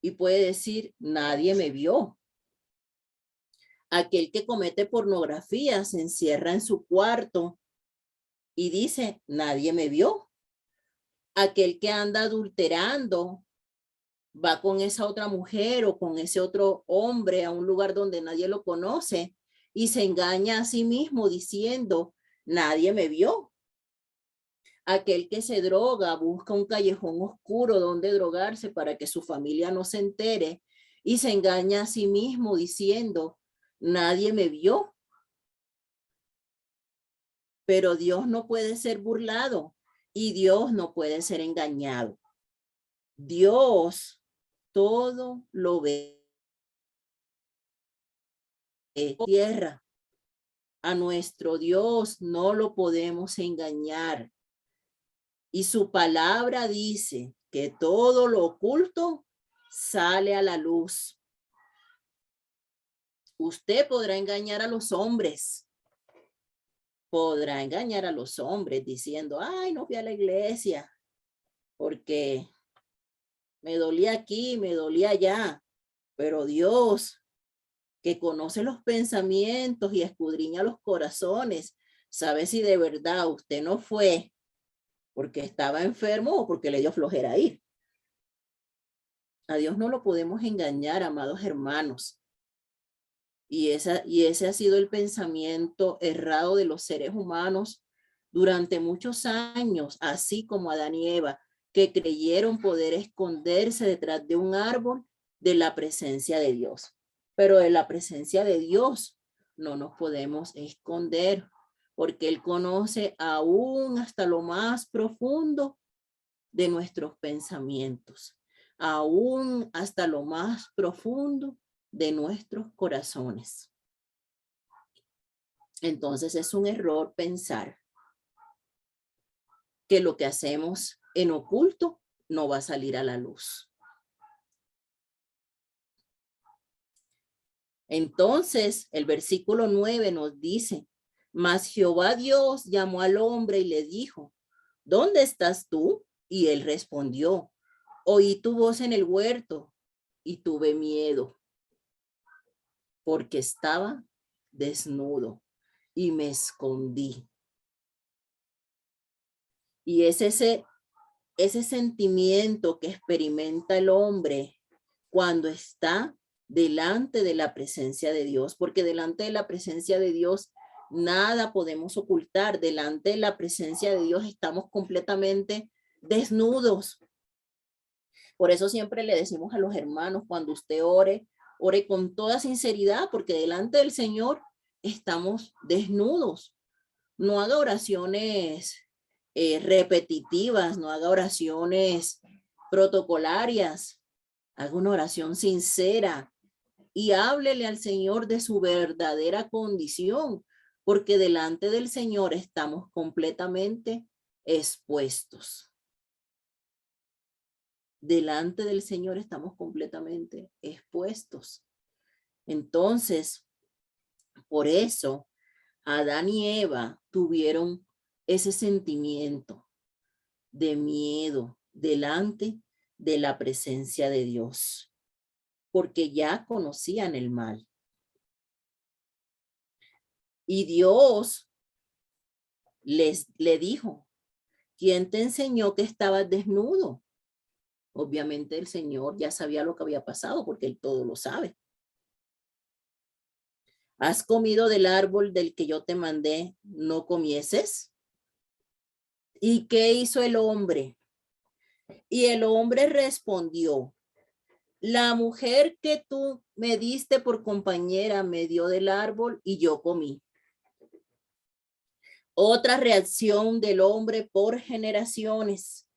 y puede decir, nadie me vio. Aquel que comete pornografía se encierra en su cuarto y dice, nadie me vio. Aquel que anda adulterando va con esa otra mujer o con ese otro hombre a un lugar donde nadie lo conoce y se engaña a sí mismo diciendo, nadie me vio. Aquel que se droga busca un callejón oscuro donde drogarse para que su familia no se entere y se engaña a sí mismo diciendo, nadie me vio. Pero Dios no puede ser burlado y Dios no puede ser engañado. Dios todo lo ve. Tierra. A nuestro Dios no lo podemos engañar. Y su palabra dice que todo lo oculto sale a la luz. Usted podrá engañar a los hombres. Podrá engañar a los hombres diciendo, ay, no fui a la iglesia porque me dolía aquí, me dolía allá. Pero Dios, que conoce los pensamientos y escudriña los corazones, sabe si de verdad usted no fue porque estaba enfermo o porque le dio flojera ir. A Dios no lo podemos engañar, amados hermanos. Y ese ha sido el pensamiento errado de los seres humanos durante muchos años, así como Adán y Eva, que creyeron poder esconderse detrás de un árbol de la presencia de Dios. Pero de la presencia de Dios no nos podemos esconder, porque Él conoce aún hasta lo más profundo de nuestros pensamientos, aún hasta lo más profundo de nuestros corazones. Entonces es un error pensar que lo que hacemos en oculto no va a salir a la luz. Entonces el versículo 9 nos dice, mas Jehová Dios llamó al hombre y le dijo, ¿dónde estás tú? Y él respondió, Oí tu voz en el huerto y tuve miedo porque estaba desnudo y me escondí. Y es ese sentimiento que experimenta el hombre cuando está delante de la presencia de Dios, porque delante de la presencia de Dios nada podemos ocultar. Delante de la presencia de Dios estamos completamente desnudos. Por eso siempre le decimos a los hermanos, cuando usted ore, ore con toda sinceridad, porque delante del Señor estamos desnudos. No haga oraciones repetitivas, no haga oraciones protocolarias. Haga una oración sincera y háblele al Señor de su verdadera condición, porque delante del Señor estamos completamente expuestos. Delante del Señor estamos completamente expuestos. Entonces, por eso, Adán y Eva tuvieron ese sentimiento de miedo delante de la presencia de Dios, porque ya conocían el mal. Y Dios le dijo, ¿quién te enseñó que estabas desnudo? Obviamente el Señor ya sabía lo que había pasado, porque Él todo lo sabe. ¿Has comido del árbol del que yo te mandé, no comieses? ¿Y qué hizo el hombre? Y el hombre respondió, la mujer que tú me diste por compañera me dio del árbol y yo comí. Otra reacción del hombre por generaciones.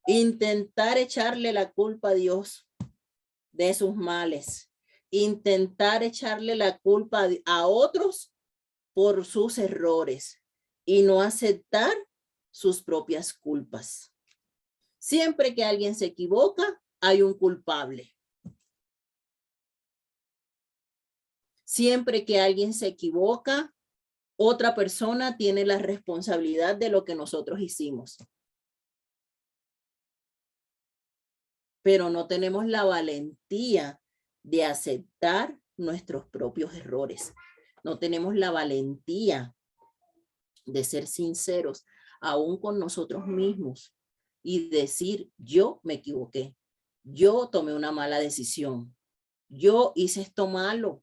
Intentar echarle la culpa a Dios de sus males. Intentar echarle la culpa a otros por sus errores y no aceptar sus propias culpas. Siempre que alguien se equivoca, hay un culpable. Siempre que alguien se equivoca, otra persona tiene la responsabilidad de lo que nosotros hicimos. Pero no tenemos la valentía de aceptar nuestros propios errores. No tenemos la valentía de ser sinceros aún con nosotros mismos y decir, yo me equivoqué, yo tomé una mala decisión, yo hice esto malo,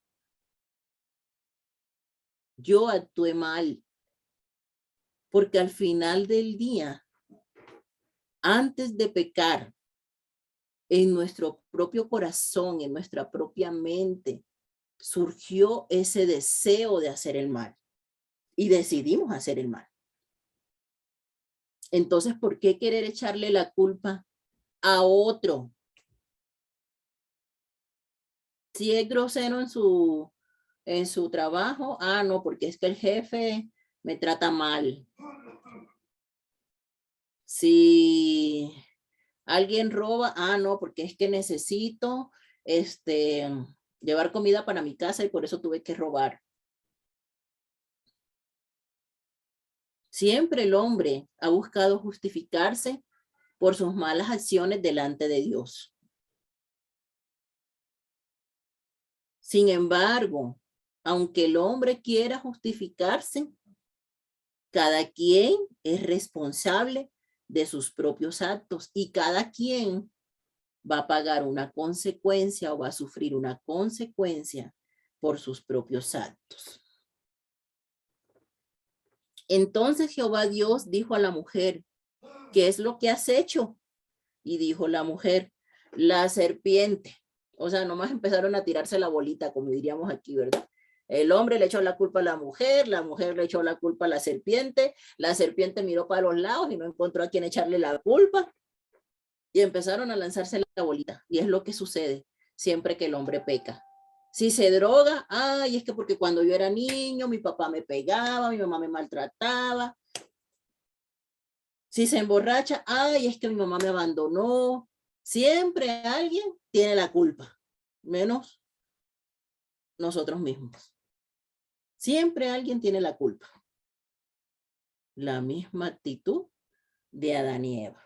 yo actué mal. Porque al final del día, antes de pecar, en nuestro propio corazón, en nuestra propia mente, surgió ese deseo de hacer el mal y decidimos hacer el mal. Entonces, ¿por qué querer echarle la culpa a otro? Si es grosero en su trabajo, no, porque es que el jefe me trata mal. Si alguien roba, no, porque es que necesito llevar comida para mi casa y por eso tuve que robar. Siempre el hombre ha buscado justificarse por sus malas acciones delante de Dios. Sin embargo, aunque el hombre quiera justificarse, cada quien es responsable de sus propios actos y cada quien va a pagar una consecuencia o va a sufrir una consecuencia por sus propios actos. Entonces Jehová Dios dijo a la mujer, ¿qué es lo que has hecho? Y dijo la mujer, la serpiente. O sea, nomás empezaron a tirarse la bolita, como diríamos aquí, ¿verdad? El hombre le echó la culpa a la mujer le echó la culpa a la serpiente miró para los lados y no encontró a quien echarle la culpa. Y empezaron a lanzarse la bolita. Y es lo que sucede siempre que el hombre peca. Si se droga, es que porque cuando yo era niño, mi papá me pegaba, mi mamá me maltrataba. Si se emborracha, es que mi mamá me abandonó. Siempre alguien tiene la culpa, menos nosotros mismos. Siempre alguien tiene la culpa. La misma actitud de Adán y Eva.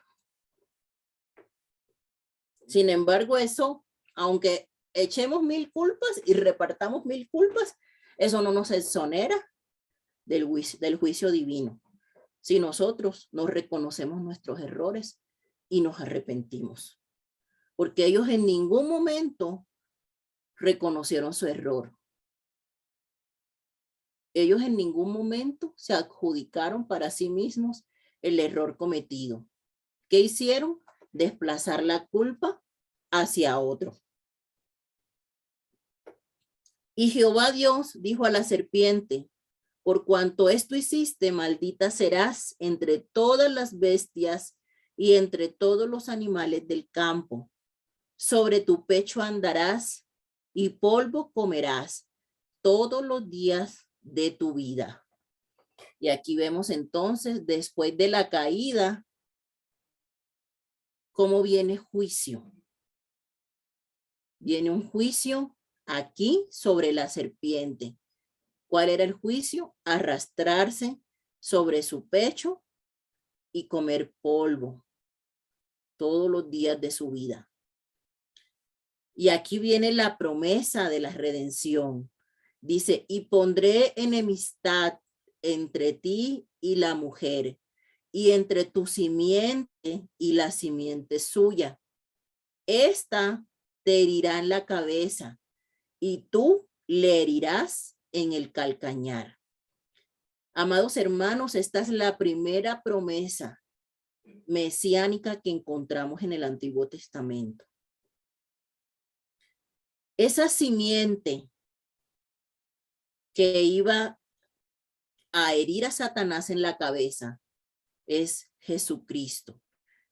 Sin embargo, eso, aunque echemos 1000 culpas y repartamos 1000 culpas, eso no nos exonera del juicio divino. Si nosotros nos reconocemos nuestros errores y nos arrepentimos. Porque ellos en ningún momento reconocieron su error. Ellos en ningún momento se adjudicaron para sí mismos el error cometido. ¿Qué hicieron? Desplazar la culpa hacia otro. Y Jehová Dios dijo a la serpiente: por cuanto esto hiciste, maldita serás entre todas las bestias y entre todos los animales del campo. Sobre tu pecho andarás y polvo comerás todos los días de tu vida. Y aquí vemos entonces, después de la caída, cómo viene juicio. Viene un juicio aquí sobre la serpiente. ¿Cuál era el juicio? Arrastrarse sobre su pecho y comer polvo todos los días de su vida. Y aquí viene la promesa de la redención. Dice, y pondré enemistad entre ti y la mujer, y entre tu simiente y la simiente suya. Esta te herirá en la cabeza, y tú le herirás en el calcañar. Amados hermanos, esta es la primera promesa mesiánica que encontramos en el Antiguo Testamento. Esa simiente que iba a herir a Satanás en la cabeza es Jesucristo.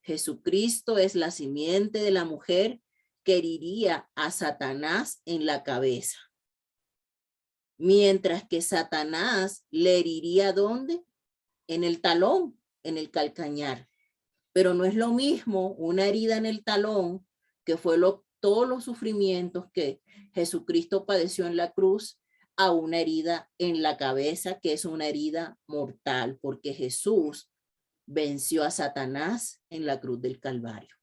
Jesucristo es la simiente de la mujer que heriría a Satanás en la cabeza. Mientras que Satanás le heriría ¿dónde? En el talón, en el calcañar. Pero no es lo mismo una herida en el talón, que fue todos los sufrimientos que Jesucristo padeció en la cruz, a una herida en la cabeza, que es una herida mortal, porque Jesús venció a Satanás en la cruz del Calvario.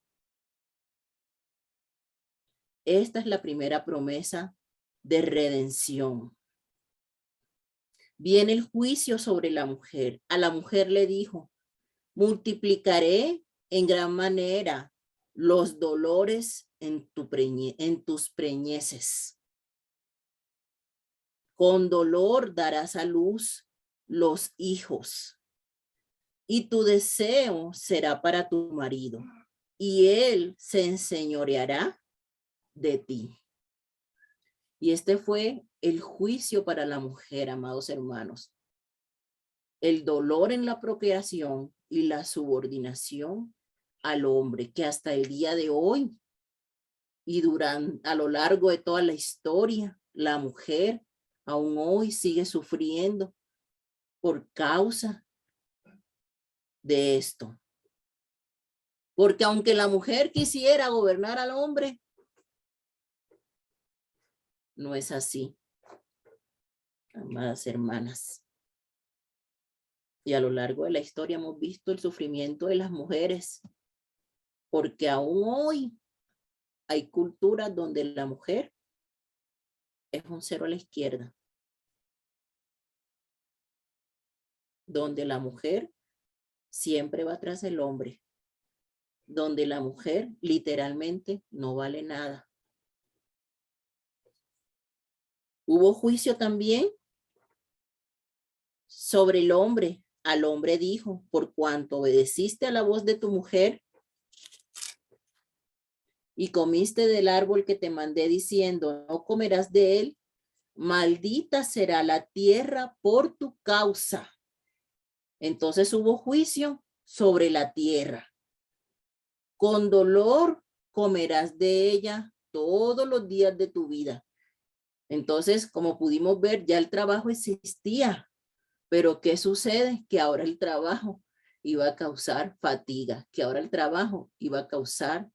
Esta es la primera promesa de redención. Viene el juicio sobre la mujer. A la mujer le dijo, multiplicaré en gran manera los dolores en tus preñeces. Con dolor darás a luz los hijos, y tu deseo será para tu marido, y él se enseñoreará de ti. Y este fue el juicio para la mujer, amados hermanos. El dolor en la procreación y la subordinación al hombre, que hasta el día de hoy y a lo largo de toda la historia, la mujer aún hoy sigue sufriendo por causa de esto. Porque aunque la mujer quisiera gobernar al hombre, no es así, amadas hermanas. Y a lo largo de la historia hemos visto el sufrimiento de las mujeres, porque aún hoy hay culturas donde la mujer es un cero a la izquierda, donde la mujer siempre va tras el hombre, donde la mujer literalmente no vale nada. Hubo juicio también sobre el hombre. Al hombre dijo, por cuanto obedeciste a la voz de tu mujer y comiste del árbol que te mandé diciendo, no comerás de él, maldita será la tierra por tu causa. Entonces hubo juicio sobre la tierra. Con dolor comerás de ella todos los días de tu vida. Entonces, como pudimos ver, ya el trabajo existía. Pero ¿qué sucede? Que ahora el trabajo iba a causar fatiga, que ahora el trabajo iba a causar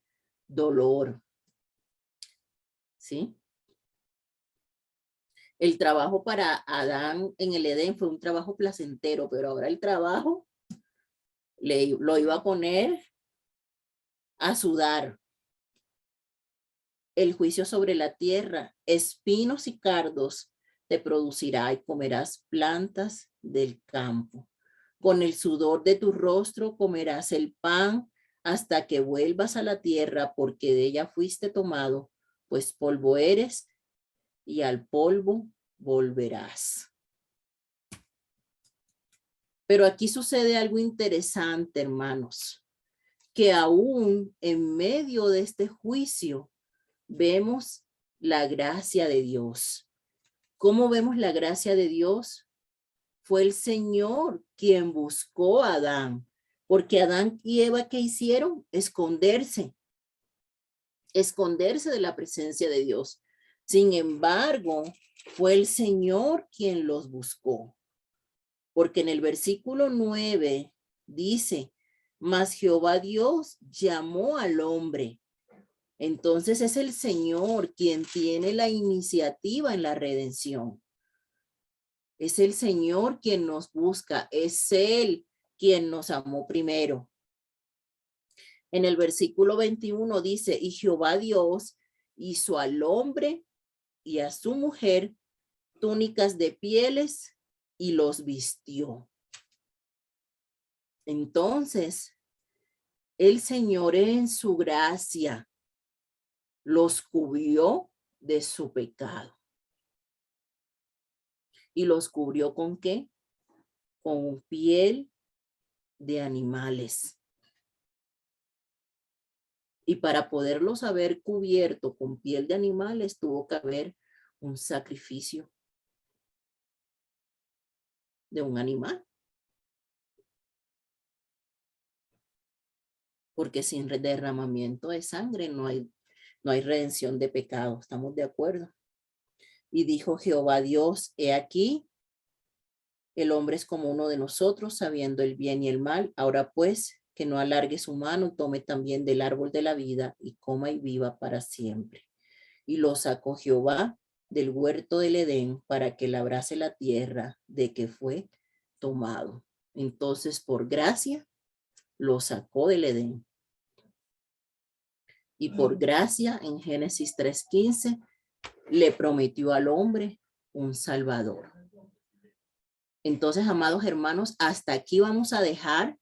dolor. ¿Sí? El trabajo para Adán en el Edén fue un trabajo placentero, pero ahora el trabajo lo iba a poner a sudar. el juicio sobre la tierra, espinos y cardos te producirá y comerás plantas del campo. Con el sudor de tu rostro comerás el pan hasta que vuelvas a la tierra, porque de ella fuiste tomado, pues polvo eres y al polvo volverás. Pero aquí sucede algo interesante, hermanos, que aún en medio de este juicio vemos la gracia de Dios. ¿Cómo vemos la gracia de Dios? Fue el Señor quien buscó a Adán, porque Adán y Eva, ¿qué hicieron? Esconderse de la presencia de Dios. Sin embargo, fue el Señor quien los buscó, porque en el versículo 9 dice, mas Jehová Dios llamó al hombre. Entonces es el Señor quien tiene la iniciativa en la redención. Es el Señor quien nos busca, es Él quien nos amó primero. En el versículo 21 dice, y Jehová Dios hizo al hombre y a su mujer túnicas de pieles y los vistió. Entonces, el Señor en su gracia los cubrió de su pecado. ¿Y los cubrió con qué? Con piel de animales. Y para poderlos haber cubierto con piel de animales, tuvo que haber un sacrificio de un animal. Porque sin derramamiento de sangre no hay redención de pecado. ¿Estamos de acuerdo? Y dijo Jehová Dios, he aquí, el hombre es como uno de nosotros, sabiendo el bien y el mal. Ahora pues, que no alargue su mano y tome también del árbol de la vida y coma y viva para siempre. Y lo sacó Jehová del huerto del Edén para que labrase la tierra de que fue tomado. Entonces, por gracia, lo sacó del Edén. Y por gracia, en Génesis 3:15, le prometió al hombre un salvador. Entonces, amados hermanos, hasta aquí vamos a dejar.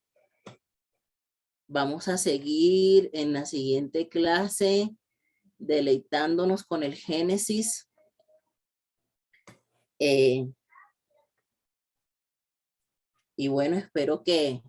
Vamos a seguir en la siguiente clase deleitándonos con el Génesis. Y bueno, espero que